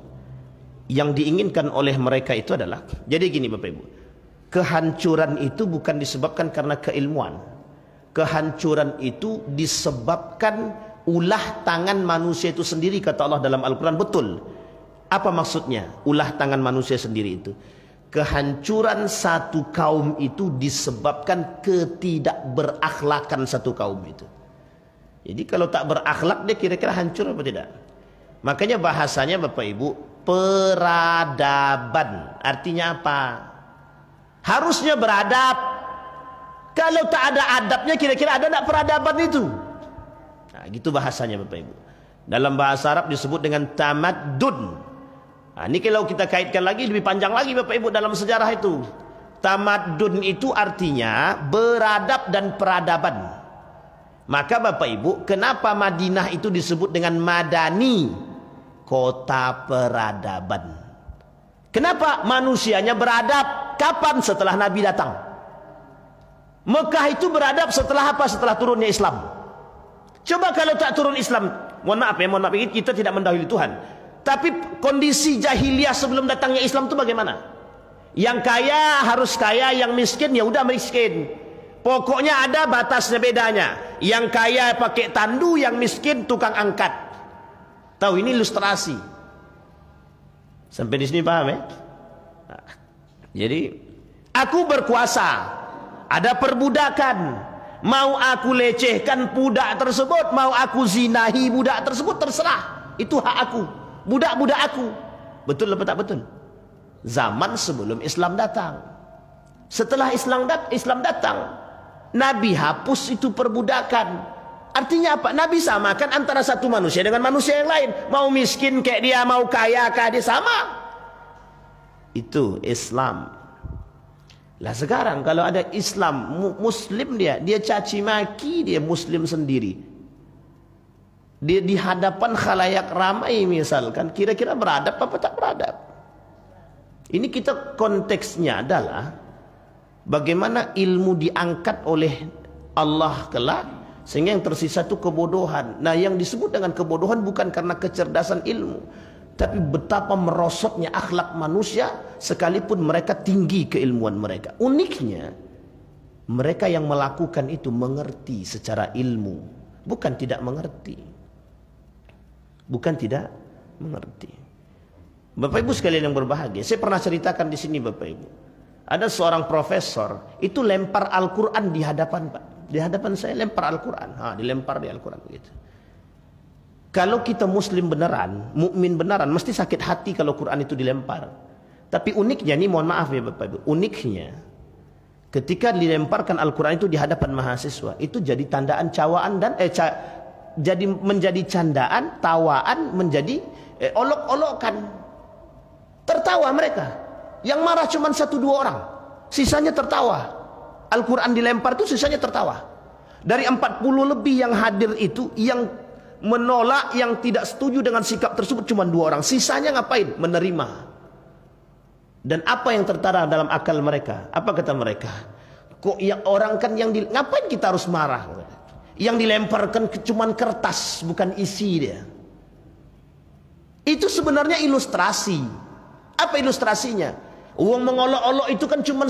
yang diinginkan oleh mereka itu adalah, jadi gini Bapak Ibu, kehancuran itu bukan disebabkan karena keilmuan. Kehancuran itu disebabkan ulah tangan manusia itu sendiri, kata Allah dalam Al-Quran. Betul. Apa maksudnya ulah tangan manusia sendiri itu? Kehancuran satu kaum itu disebabkan ketidakberakhlakan satu kaum itu. Jadi kalau tak berakhlak dia kira-kira hancur apa tidak? Makanya bahasanya Bapak Ibu, peradaban. Artinya apa? Harusnya beradab. Kalau tak ada adabnya, kira-kira ada tak peradaban itu? Nah, gitu bahasanya Bapak Ibu. Dalam bahasa Arab disebut dengan tamaddun. Nah, ini kalau kita kaitkan lagi lebih panjang lagi Bapak Ibu dalam sejarah itu. Tamaddun itu artinya beradab dan peradaban. Maka Bapak Ibu, kenapa Madinah itu disebut dengan Madani, kota peradaban? Kenapa manusianya beradab? Kapan? Setelah Nabi datang. Mekah itu beradab setelah apa? Setelah turunnya Islam. Coba kalau tak turun Islam, mohon maaf kita tidak mendahului Tuhan. Tapi kondisi jahiliyah sebelum datangnya Islam itu bagaimana? Yang kaya harus kaya, yang miskin ya udah miskin. Pokoknya ada batasnya, bedanya. Yang kaya pakai tandu, yang miskin tukang angkat. Tahu, ini ilustrasi. Sampai di sini paham ya? Nah, jadi aku berkuasa. Ada perbudakan. Mau aku lecehkan budak tersebut, mau aku zinahi budak tersebut, terserah. Itu hak aku. Budak-budak aku. Betul atau tak betul? Zaman sebelum Islam datang. Setelah Islam datang, Nabi hapus itu perbudakan. Artinya apa? Nabi samakan antara satu manusia dengan manusia yang lain. Mau miskin kayak dia, mau kaya kayak dia, sama. Itu Islam. Lah sekarang kalau ada Islam, Muslim dia caci maki, dia Muslim sendiri. Dia di hadapan khalayak ramai misalkan, kira-kira beradab apa tak beradab? Ini kita konteksnya adalah bagaimana ilmu diangkat oleh Allah kelak, sehingga yang tersisa itu kebodohan. Nah, yang disebut dengan kebodohan bukan karena kecerdasan ilmu, tapi betapa merosotnya akhlak manusia sekalipun mereka tinggi keilmuan mereka. Uniknya, mereka yang melakukan itu mengerti secara ilmu, bukan tidak mengerti. Bukan tidak mengerti. Bapak Ibu sekalian yang berbahagia, saya pernah ceritakan di sini Bapak Ibu. Ada seorang profesor itu lempar Al-Quran di hadapan Pak. Di hadapan saya lempar Al-Quran. Dilempar di Al-Quran begitu. Kalau kita Muslim beneran, mukmin beneran, mesti sakit hati kalau Quran itu dilempar. Tapi uniknya, ini mohon maaf ya Bapak Ibu, uniknya ketika dilemparkan Al-Quran itu di hadapan mahasiswa, itu jadi tandaan cawaan dan jadi menjadi candaan, tawaan, menjadi olok-olokan. Tertawa mereka. Yang marah cuma 1-2 orang, sisanya tertawa. Al-Quran dilempar itu sisanya tertawa. Dari 40 lebih yang hadir itu, yang menolak, yang tidak setuju dengan sikap tersebut cuma 2 orang. Sisanya ngapain? Menerima. Dan apa yang tertara dalam akal mereka? Apa kata mereka? Kok ya orang kan yang ngapain kita harus marah? Yang dilemparkan cuma kertas, bukan isi dia. Itu sebenarnya ilustrasi. Apa ilustrasinya? Uang mengolok-olok itu kan cuma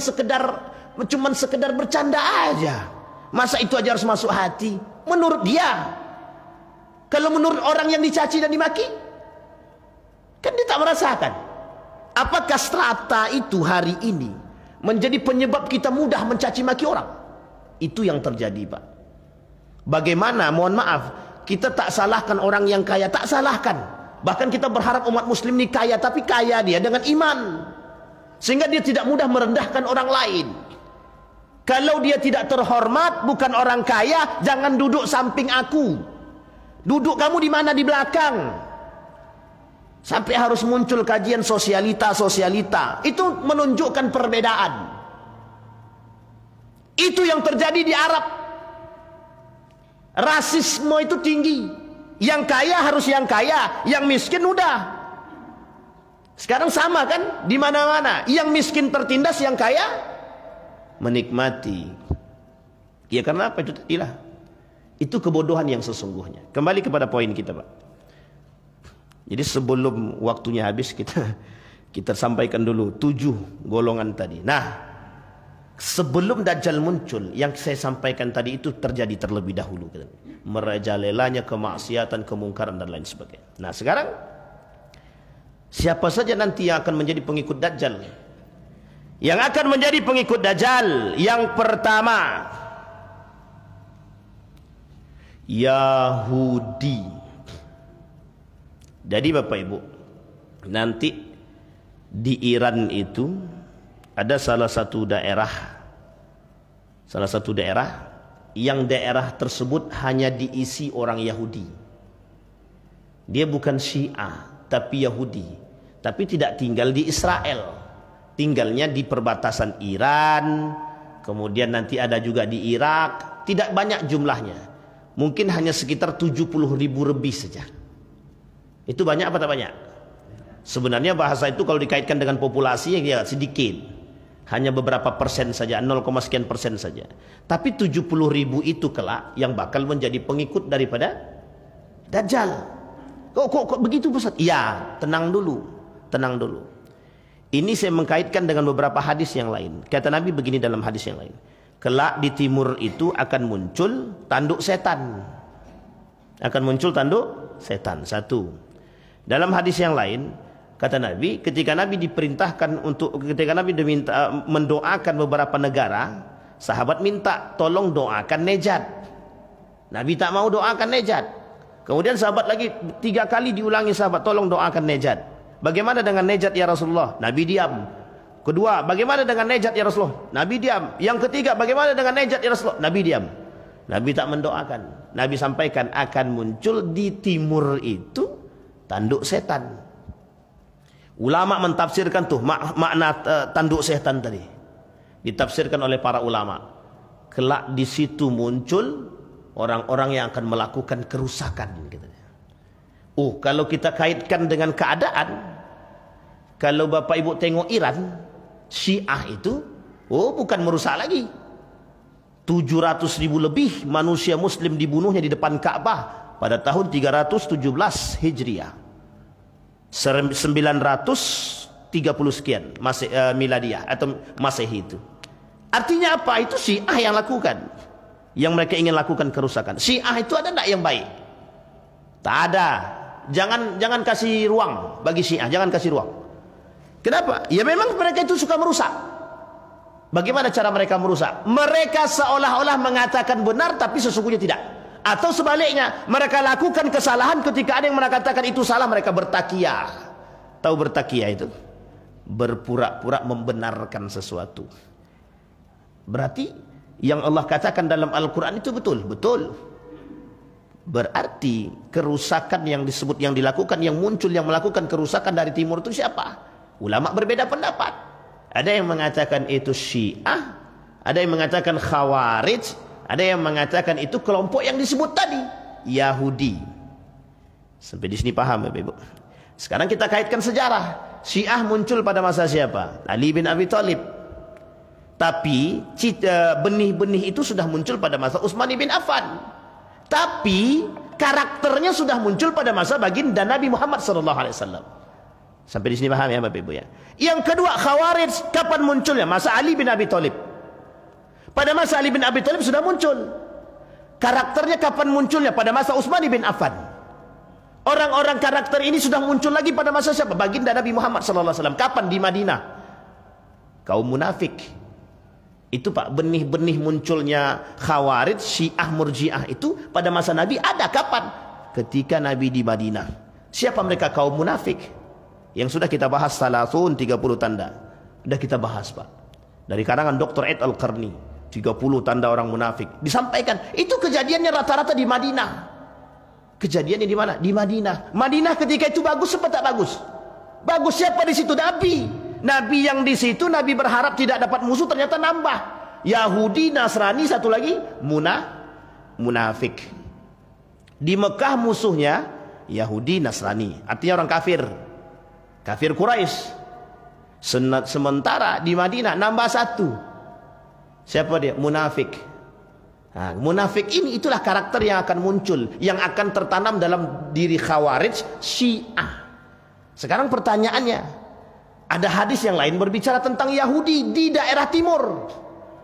sekedar bercanda aja. Masa itu aja harus masuk hati? Menurut dia. Kalau menurut orang yang dicaci dan dimaki, kan dia tak merasakan. Apakah strata itu hari ini menjadi penyebab kita mudah mencaci maki orang? Itu yang terjadi Pak. Bagaimana, mohon maaf, kita tak salahkan orang yang kaya, tak salahkan. Bahkan kita berharap umat muslim ini kaya, tapi kaya dia dengan iman, sehingga dia tidak mudah merendahkan orang lain. Kalau dia tidak terhormat, bukan orang kaya, jangan duduk samping aku. Duduk kamu di mana? Di belakang. Sampai harus muncul kajian sosialita. Itu menunjukkan perbedaan. Itu yang terjadi di Arab. Rasisme itu tinggi. Yang kaya harus yang kaya, yang miskin udah. Sekarang sama kan? Di mana-mana. Yang miskin tertindas, yang kaya menikmati. Ya karena apa? Itu tadilah. Itu kebodohan yang sesungguhnya. Kembali kepada poin kita Pak. Jadi sebelum waktunya habis, kita Kita sampaikan dulu 7 golongan tadi. Nah, sebelum Dajjal muncul, yang saya sampaikan tadi itu terjadi terlebih dahulu. Merajalelanya kemaksiatan, kemungkaran dan lain sebagainya. Nah, sekarang siapa saja nanti yang akan menjadi pengikut Dajjal? Yang akan menjadi pengikut Dajjal, yang pertama Yahudi. Jadi Bapak Ibu, nanti di Iran itu ada salah satu daerah yang daerah tersebut hanya diisi orang Yahudi. Dia bukan Syiah tapi Yahudi, tapi tidak tinggal di Israel, tinggalnya di perbatasan Iran, kemudian nanti ada juga di Irak. Tidak banyak jumlahnya, mungkin hanya sekitar 70.000 lebih saja. Itu banyak apa tak banyak? Sebenarnya bahasa itu kalau dikaitkan dengan populasi ya sedikit, hanya beberapa persen saja, 0, sekian persen saja. Tapi 70.000 itu kelak yang bakal menjadi pengikut daripada Dajjal. Kok begitu Ustaz? Ya, tenang dulu. Ini saya mengkaitkan dengan beberapa hadis yang lain. Kata Nabi begini dalam hadis yang lain. Kelak di timur itu akan muncul tanduk setan. Satu. Dalam hadis yang lain, kata Nabi, ketika Nabi diminta mendoakan beberapa negara, sahabat minta tolong doakan Nejat. Nabi tak mau doakan Nejat. Kemudian sahabat lagi 3 kali diulangi, sahabat tolong doakan Nejat. Bagaimana dengan Nejat ya Rasulullah? Nabi diam. Kedua, bagaimana dengan Nejat ya Rasulullah? Nabi diam. Yang ketiga, bagaimana dengan Nejat ya Rasulullah? Nabi diam. Nabi tak mendoakan. Nabi sampaikan akan muncul di timur itu tanduk setan. Ulama mentafsirkan tuh makna tanduk setan tadi. Ditafsirkan oleh para ulama. Kelak di situ muncul orang-orang yang akan melakukan kerusakan. Kalau kita kaitkan dengan keadaan, kalau Bapak Ibu tengok Iran, Syiah itu, bukan merusak lagi. 700.000 lebih manusia Muslim dibunuhnya di depan Ka'bah pada tahun 317 Hijriah. 930 sekian Miladiyah atau Masehi itu. Artinya apa? Itu Syiah yang lakukan. Yang mereka ingin lakukan kerusakan. Syiah itu ada enggak yang baik? Tak ada. Jangan kasih ruang bagi Syiah, jangan kasih ruang. Kenapa? Ya memang mereka itu suka merusak. Bagaimana cara mereka merusak? Mereka seolah-olah mengatakan benar tapi sesungguhnya tidak. Atau sebaliknya, mereka lakukan kesalahan ketika ada yang mengatakan itu salah, mereka bertakiyah. Tahu bertakiyah itu? Berpura-pura membenarkan sesuatu. Berarti yang Allah katakan dalam Al-Quran itu betul. Berarti kerusakan yang disebut, yang dilakukan, yang muncul, yang melakukan kerusakan dari timur itu siapa? Ulama berbeda pendapat. Ada yang mengatakan itu Syiah, ada yang mengatakan Khawarij, ada yang mengatakan itu kelompok yang disebut tadi, Yahudi. Sampai di sini paham Bapak Ibu? Sekarang kita kaitkan sejarah. Syiah muncul pada masa siapa? Ali bin Abi Thalib. Tapi benih-benih itu sudah muncul pada masa Utsman bin Affan. Tapi karakternya sudah muncul pada masa baginda Nabi Muhammad SAW. Sampai di sini paham ya Bapak Ibu ya? Yang kedua, Khawarij kapan munculnya? Masa Ali bin Abi Thalib. Pada masa Ali bin Abi Thalib sudah muncul. Karakternya kapan munculnya? Pada masa Utsman bin Affan. Orang-orang karakter ini sudah muncul lagi pada masa siapa? Baginda Nabi Muhammad SAW. Kapan? Di Madinah. Kaum munafik. Itu Pak, benih-benih munculnya Khawarij, Syiah, Murji'ah itu pada masa Nabi ada kapan? Ketika Nabi di Madinah. Siapa mereka? Kaum munafik. Yang sudah kita bahas salasun 30 tanda. Sudah kita bahas Pak. Dari karangan Dr. Ed Al-Qarni. 30 tanda orang munafik. Disampaikan. Itu kejadiannya rata-rata di Madinah. Kejadiannya di mana? Di Madinah. Madinah ketika itu bagus apa tak bagus? Bagus. Siapa di situ? Nabi. Nabi yang di situ, Nabi berharap tidak dapat musuh, ternyata nambah. Yahudi, Nasrani, satu lagi munafik. Di Mekah musuhnya Yahudi, Nasrani. Artinya orang kafir. Kafir Quraisy. Sementara di Madinah nambah satu. Siapa dia? Munafik. Nah, munafik ini itulah karakter yang akan muncul, yang akan tertanam dalam diri Khawarij, Syiah. Sekarang pertanyaannya, Ada hadis yang lain berbicara tentang Yahudi di daerah timur.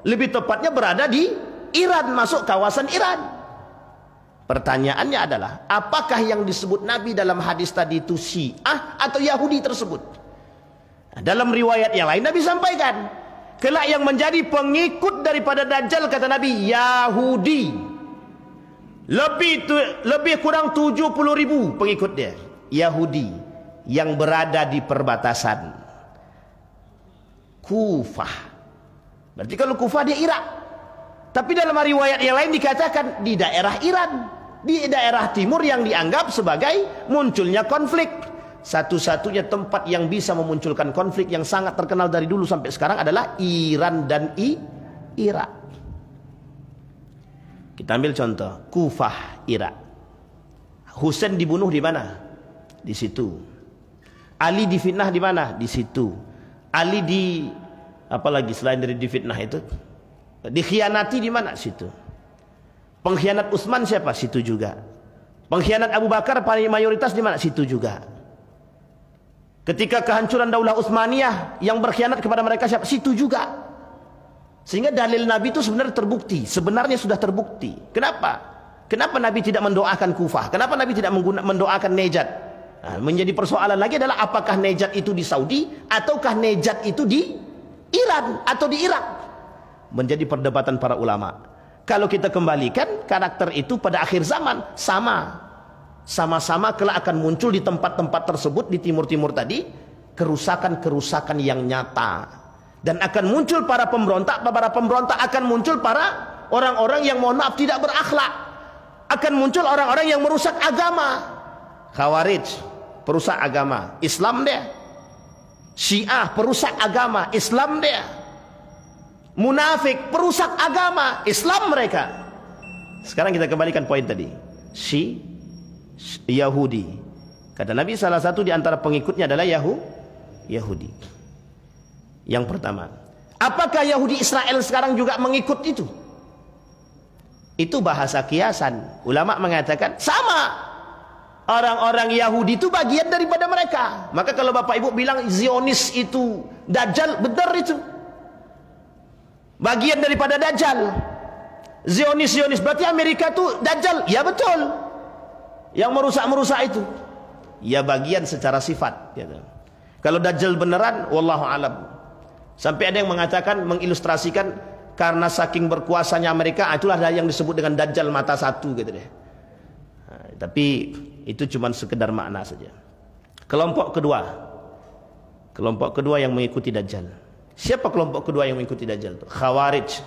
Lebih tepatnya berada di Iran, masuk kawasan Iran. Pertanyaannya adalah, apakah yang disebut Nabi dalam hadis tadi itu Syiah atau Yahudi tersebut? Nah, dalam riwayat yang lain Nabi sampaikan, kelak yang menjadi pengikut daripada Dajjal, kata Nabi, Yahudi. Lebih kurang 70.000 pengikut dia, Yahudi, yang berada di perbatasan Kufah. Berarti kalau Kufah dia Irak. Tapi dalam riwayat yang lain dikatakan di daerah Iran, di daerah timur yang dianggap sebagai munculnya konflik. Satu-satunya tempat yang bisa memunculkan konflik yang sangat terkenal dari dulu sampai sekarang adalah Iran dan Irak. Kita ambil contoh Kufah, Irak. Husain dibunuh di mana? Di situ. Ali difitnah di mana? Di situ. Ali apalagi selain dari difitnah itu, dikhianati di mana? Situ. Pengkhianat Utsman siapa? Situ juga. Pengkhianat Abu Bakar paling mayoritas di mana? Situ juga. Ketika kehancuran Daulah Utsmaniyah, yang berkhianat kepada mereka siapa? Situ juga. Sehingga dalil Nabi itu sebenarnya terbukti, sebenarnya sudah terbukti. Kenapa? Kenapa Nabi tidak mendoakan Kufah? Kenapa Nabi tidak mendoakan Najd? Nah, menjadi persoalan lagi adalah apakah Najd itu di Saudi ataukah Najd itu di Iran atau di Irak? Menjadi perdebatan para ulama. Kalau kita kembalikan, karakter itu pada akhir zaman sama-sama kelak akan muncul di tempat-tempat tersebut di timur-timur tadi, kerusakan-kerusakan yang nyata. Dan akan muncul para pemberontak akan muncul para orang-orang yang mohon maaf tidak berakhlak. Akan muncul orang-orang yang merusak agama. Khawarij, perusak agama, Islam dia. Syiah, perusak agama, Islam dia. Munafik, perusak agama, Islam mereka. Sekarang kita kembalikan poin tadi. Yahudi. Kata Nabi, salah satu di antara pengikutnya adalah Yahudi. Yang pertama, apakah Yahudi Israel sekarang juga mengikut itu? Itu bahasa kiasan. Ulama mengatakan sama. Orang-orang Yahudi itu bagian daripada mereka. Maka kalau Bapak Ibu bilang Zionis itu Dajjal, benar itu. Bagian daripada Dajjal. Zionis berarti Amerika itu Dajjal. Ya betul. Yang merusak itu. Ya bagian secara sifat. Kalau Dajjal beneran, wallahu alam. Sampai ada yang mengatakan, mengilustrasikan, karena saking berkuasanya Amerika, itulah yang disebut dengan Dajjal mata satu gitu deh. Nah, tapi itu cuma sekedar makna saja. Kelompok kedua yang mengikuti Dajjal. Siapa kelompok kedua yang mengikuti Dajjal? Khawarij.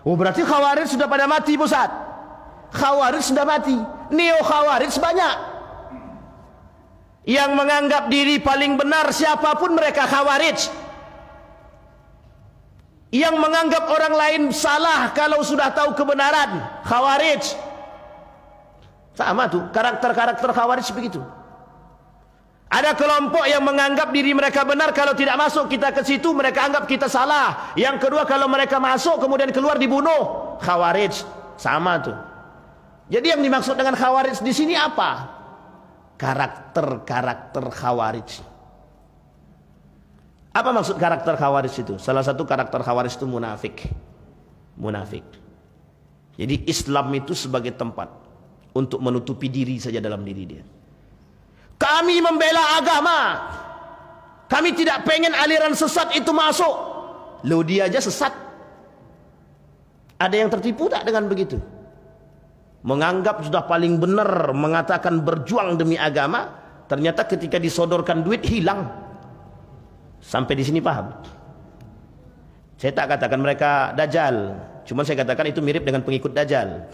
Oh, berarti Khawarij sudah pada mati, Ustaz. Khawarij sudah mati. Neo Khawarij banyak. Yang menganggap diri paling benar, siapapun mereka Khawarij. Yang menganggap orang lain salah kalau sudah tahu kebenaran, Khawarij. Sama tuh, karakter-karakter Khawarij begitu. Ada kelompok yang menganggap diri mereka benar, kalau tidak masuk kita ke situ mereka anggap kita salah. Yang kedua, kalau mereka masuk kemudian keluar dibunuh, Khawarij. Sama tuh. Jadi yang dimaksud dengan Khawarij di sini apa? Karakter-karakter Khawarij. Apa maksud karakter Khawarij itu? Salah satu karakter Khawarij itu munafik. Jadi Islam itu sebagai tempat untuk menutupi diri saja dalam diri dia. Kami membela agama. Kami tidak pengen aliran sesat itu masuk. Loh, dia aja sesat. Ada yang tertipu tak dengan begitu? Menganggap sudah paling benar, mengatakan berjuang demi agama, ternyata ketika disodorkan duit hilang. Sampai di sini paham? Saya tak katakan mereka Dajjal, cuma saya katakan itu mirip dengan pengikut Dajjal.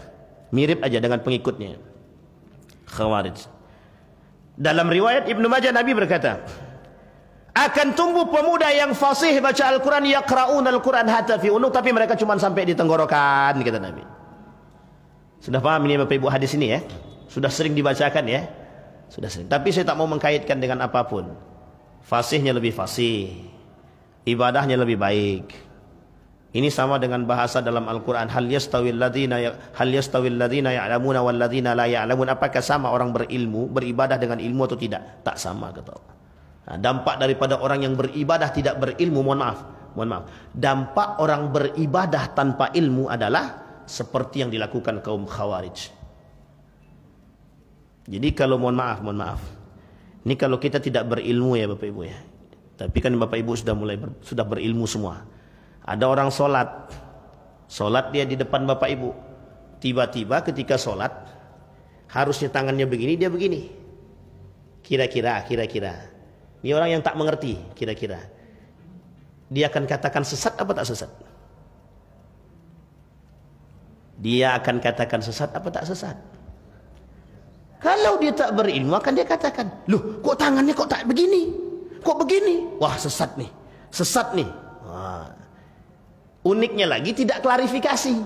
Mirip aja dengan pengikutnya. Khawarij. Dalam riwayat Ibnu Majah Nabi berkata, akan tumbuh pemuda yang fasih baca Al-Quran, yaqra'un Al-Quran hatta fi unuk, tapi mereka cuma sampai di tenggorokan, kata Nabi. Sudah paham ini Bapak Ibu hadis ini ya? Sudah sering dibacakan ya? Sudah sering. Tapi saya tak mau mengkaitkan dengan apapun. Fasihnya lebih fasih, ibadahnya lebih baik. Ini sama dengan bahasa dalam Al-Quran, hal yastawil ladzina ya'lamuna wal ladzina la ya'lamun. Apakah sama orang berilmu beribadah dengan ilmu atau tidak? Tak sama, kata Allah. Dampak daripada orang yang beribadah tidak berilmu, mohon maaf. Dampak orang beribadah tanpa ilmu adalah seperti yang dilakukan kaum Khawarij. Jadi kalau mohon maaf. Ini kalau kita tidak berilmu ya Bapak Ibu ya. Tapi kan Bapak Ibu sudah berilmu semua. Ada orang solat dia di depan Bapak Ibu. Tiba-tiba ketika solat harusnya tangannya begini, dia begini. Kira-kira. Ini orang yang tak mengerti, kira-kira. Dia akan katakan sesat apa tak sesat? Dia akan katakan sesat apa tak sesat? Kalau dia tak berilmu akan dia katakan, loh kok tangannya kok tak begini? Kok begini? Wah sesat nih. Wah. Uniknya lagi tidak klarifikasi.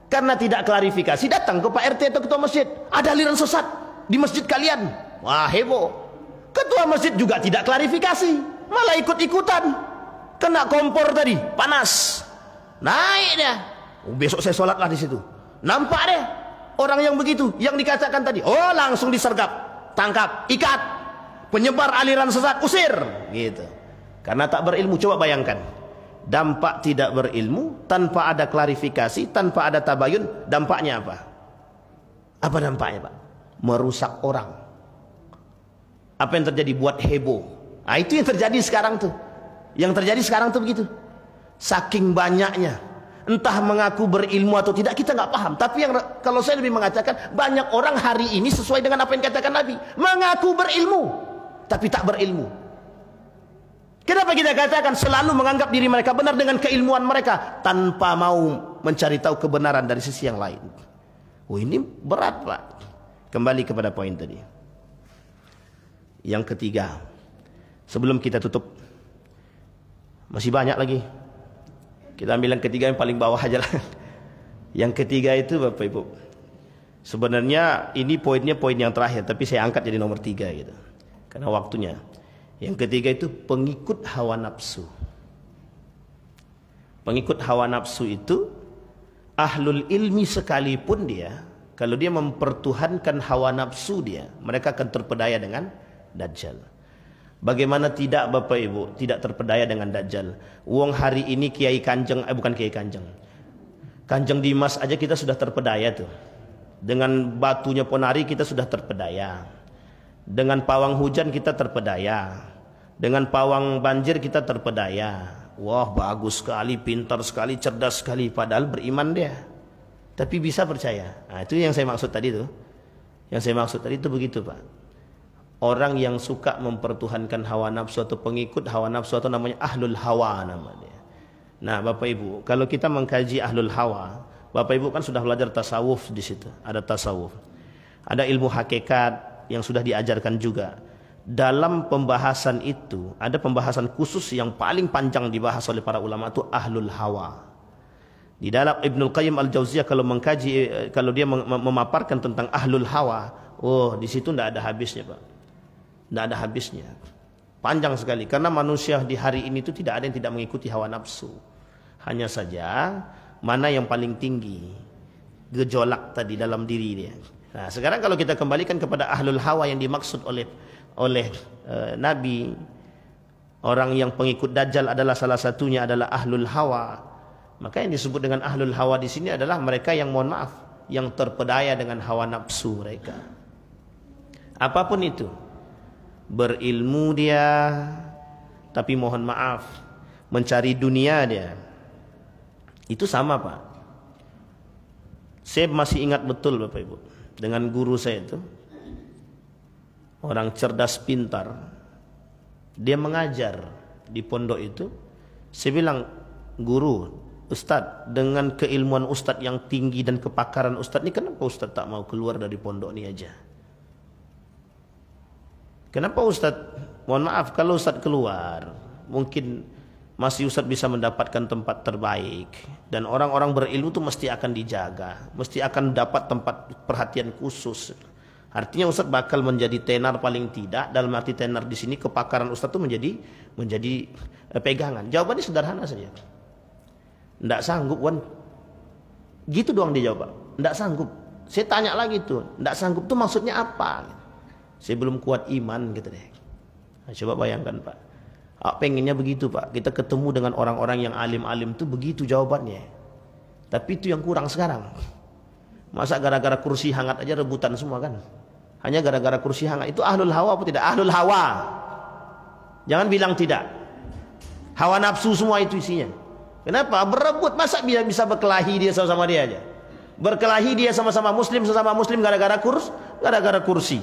Karena tidak klarifikasi datang ke Pak RT atau ketua masjid. Ada aliran sesat di masjid kalian. Wah heboh. Ketua masjid juga tidak klarifikasi, malah ikut-ikutan. Kena kompor tadi, panas. Naik dia. Besok saya sholatlah di situ. Nampak deh orang yang begitu, yang dikatakan tadi. Oh, langsung disergap, tangkap, ikat. Penyebar aliran sesat, usir. Gitu. Karena tak berilmu, coba bayangkan. Dampak tidak berilmu, tanpa ada klarifikasi, tanpa ada tabayun, dampaknya apa? Apa dampaknya Pak? Merusak orang. Apa yang terjadi? Buat heboh. Nah, itu yang terjadi sekarang tuh. Yang terjadi sekarang tuh begitu. Saking banyaknya. Entah mengaku berilmu atau tidak, kita nggak paham. Tapi kalau saya lebih mengatakan, banyak orang hari ini sesuai dengan apa yang dikatakan Nabi. Mengaku berilmu, tapi tak berilmu. Kenapa kita katakan selalu menganggap diri mereka benar dengan keilmuan mereka, tanpa mau mencari tahu kebenaran dari sisi yang lain. Oh ini berat Pak. Kembali kepada poin tadi. Yang ketiga, sebelum kita tutup, masih banyak lagi. Kita ambil yang ketiga yang paling bawah aja lah. Yang ketiga itu Bapak Ibu, sebenarnya ini poinnya poin yang terakhir, tapi saya angkat jadi nomor 3 gitu, karena waktunya. Yang ketiga itu pengikut hawa nafsu. Pengikut hawa nafsu itu ahlul ilmi sekalipun dia, kalau dia mempertuhankan hawa nafsu dia, mereka akan terpedaya dengan Dajjal. Bagaimana tidak Bapak Ibu, tidak terpedaya dengan Dajjal? Wong hari ini Kiai Kanjeng, bukan Kiai Kanjeng, Kanjeng Dimas aja kita sudah terpedaya tuh. Dengan batunya Ponari kita sudah terpedaya. Dengan pawang hujan kita terpedaya. Dengan pawang banjir kita terpedaya. Wah bagus sekali, pintar sekali, cerdas sekali, padahal beriman dia. Tapi bisa percaya. Nah, itu yang saya maksud tadi tuh. Yang saya maksud tadi itu begitu Pak. Orang yang suka mempertuhankan hawa nafsu atau pengikut hawa nafsu atau namanya ahlul hawa namanya. Nah, Bapak Ibu, kalau kita mengkaji ahlul hawa, Bapak Ibu kan sudah belajar tasawuf di situ. Ada tasawuf. Ada ilmu hakikat yang sudah diajarkan juga. Dalam pembahasan itu, ada pembahasan khusus yang paling panjang dibahas oleh para ulama itu ahlul hawa. Di dalam Ibnul Qayyim Al-Jauziyah kalau mengkaji, kalau dia memaparkan tentang ahlul hawa, oh, di situ tidak ada habisnya, Pak. Tidak ada habisnya, panjang sekali. Karena manusia di hari ini itu tidak ada yang tidak mengikuti hawa nafsu. Hanya saja mana yang paling tinggi gejolak tadi dalam diri dia. Nah sekarang kalau kita kembalikan kepada ahlul hawa yang dimaksud oleh Nabi, orang yang pengikut Dajjal adalah salah satunya adalah ahlul hawa. Maka yang disebut dengan ahlul hawa di sini adalah mereka yang mohon maaf, yang terpedaya dengan hawa nafsu mereka. Apapun itu. Berilmu dia, tapi mohon maaf mencari dunia dia. Itu sama Pak. Saya masih ingat betul Bapak Ibu, dengan guru saya itu, orang cerdas pintar. Dia mengajar di pondok itu. Saya bilang, guru, Ustadz, dengan keilmuan Ustadz yang tinggi dan kepakaran Ustadz ini, kenapa Ustadz tak mau keluar dari pondok ini aja? Kenapa Ustadz, mohon maaf, kalau Ustadz keluar, mungkin masih Ustadz bisa mendapatkan tempat terbaik. Dan orang-orang berilmu itu mesti akan dijaga, mesti akan dapat tempat perhatian khusus. Artinya Ustadz bakal menjadi tenar paling tidak. Dalam arti tenar di sini kepakaran Ustadz itu menjadi pegangan. Jawabannya sederhana saja. Nggak sanggup Wan. Gitu doang dia jawab. Nggak sanggup. Saya tanya lagi tuh, nggak sanggup tuh maksudnya apa? Saya belum kuat iman gitu deh. Coba bayangkan Pak. Pengennya begitu Pak. Kita ketemu dengan orang-orang yang alim-alim itu begitu jawabannya. Tapi itu yang kurang sekarang. Masa gara-gara kursi hangat aja rebutan semua kan? Hanya gara-gara kursi hangat. Itu ahlul hawa apa tidak? Ahlul hawa. Jangan bilang tidak. Hawa nafsu semua itu isinya. Kenapa? Berebut. Masa dia bisa berkelahi dia sama-sama dia aja? Berkelahi dia sama-sama muslim, sesama muslim gara-gara kursi.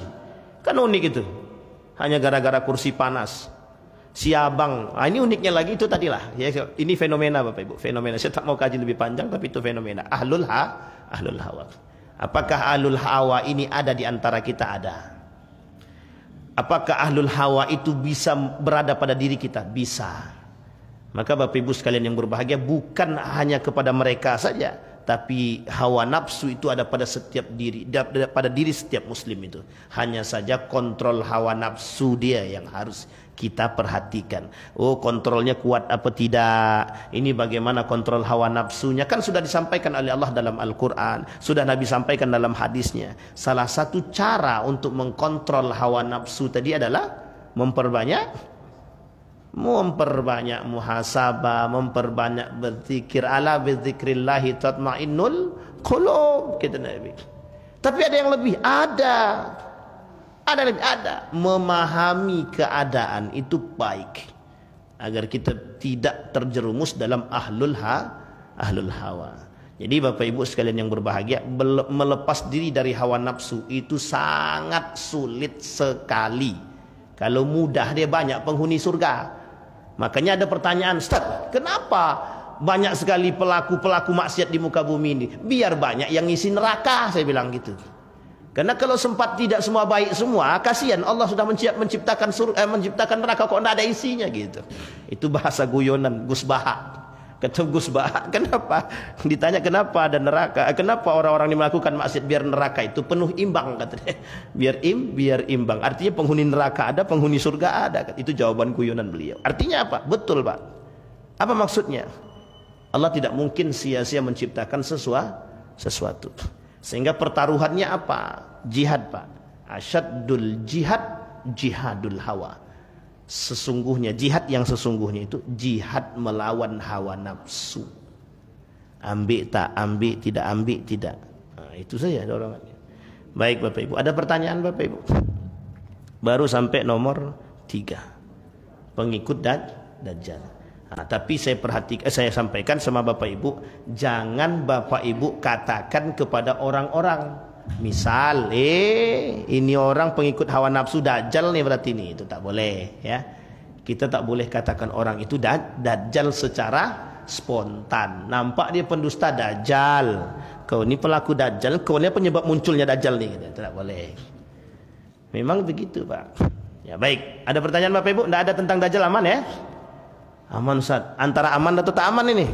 Kan unik itu. Hanya gara-gara kursi panas. Si abang, ini uniknya lagi itu tadilah. Ya, ini fenomena Bapak Ibu, fenomena. Saya tak mau kaji lebih panjang, tapi itu fenomena. Ahlul hawa. Apakah ahlul hawa ini ada di antara kita? Ada. Apakah ahlul hawa itu bisa berada pada diri kita? Bisa. Maka Bapak Ibu sekalian yang berbahagia, bukan hanya kepada mereka saja, tapi hawa nafsu itu ada pada setiap diri, pada diri setiap muslim itu. Hanya saja kontrol hawa nafsu dia yang harus kita perhatikan. Oh, kontrolnya kuat apa tidak? Ini bagaimana kontrol hawa nafsunya? Kan sudah disampaikan oleh Allah dalam Al-Quran, sudah Nabi sampaikan dalam hadisnya. Salah satu cara untuk mengkontrol hawa nafsu tadi adalah memperbanyak muhasabah, memperbanyak berzikir. Ala bizikrillahi tatmainnul qulub, kata Nabi. Tapi ada yang lebih, ada memahami keadaan itu baik agar kita tidak terjerumus dalam ahlul hawa. Jadi Bapak Ibu sekalian yang berbahagia, melepas diri dari hawa nafsu itu sangat sulit sekali. Kalau mudah dia banyak penghuni surga. Makanya ada pertanyaan, Ustaz, kenapa banyak sekali pelaku-pelaku maksiat di muka bumi ini? Biar banyak yang ngisi neraka, saya bilang gitu. Karena kalau sempat tidak semua baik semua, kasihan Allah sudah menciptakan neraka kok tidak ada isinya gitu. Itu bahasa guyonan Gus Baha. Kata Gus Baha, kenapa? Ditanya kenapa ada neraka? Kenapa orang-orang ini melakukan maksiat biar neraka itu penuh imbang, katanya. Biar imbang. Artinya penghuni neraka ada, penghuni surga ada. Itu jawaban guyonan beliau. Artinya apa? Betul Pak. Apa maksudnya? Allah tidak mungkin sia-sia menciptakan sesuatu. Sehingga pertaruhannya apa? Jihad Pak. Asyaddul jihad, jihadul hawa. Sesungguhnya jihad yang sesungguhnya itu jihad melawan hawa nafsu. Ambil tak ambil, tidak ambil tidak. Nah, itu saja dorongannya. Baik Bapak Ibu, ada pertanyaan Bapak Ibu? Baru sampai nomor 3. Pengikut Dajjal. Nah, tapi saya sampaikan sama Bapak Ibu, jangan Bapak Ibu katakan kepada orang-orang, misal, ini orang pengikut hawa nafsu Dajjal nih berarti ini, itu tak boleh ya. Kita tak boleh katakan orang itu Dajjal secara spontan. Nampak dia pendusta Dajjal, kau ini pelaku Dajjal, kau ini penyebab munculnya Dajjal nih, itu tak boleh. Memang begitu Pak. Ya baik, ada pertanyaan Bapak Ibu? Tidak ada tentang Dajjal, aman ya? Aman Ustaz. Antara aman atau tak aman ini?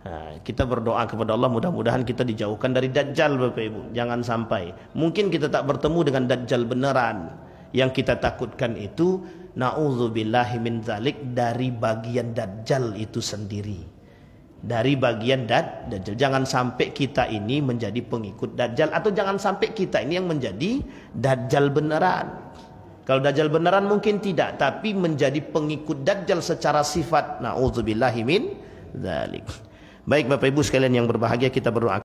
Nah, kita berdoa kepada Allah mudah-mudahan kita dijauhkan dari Dajjal Bapak Ibu. Jangan sampai. Mungkin kita tak bertemu dengan Dajjal beneran. Yang kita takutkan itu na'udzubillahi min dzalik, dari bagian Dajjal itu sendiri. Dari bagian Dajjal. Jangan sampai kita ini menjadi pengikut Dajjal, atau jangan sampai kita ini yang menjadi Dajjal beneran. Kalau Dajjal beneran mungkin tidak, tapi menjadi pengikut Dajjal secara sifat. Na'udzubillahi min dzalik. Baik Bapak Ibu sekalian yang berbahagia, kita berdoa.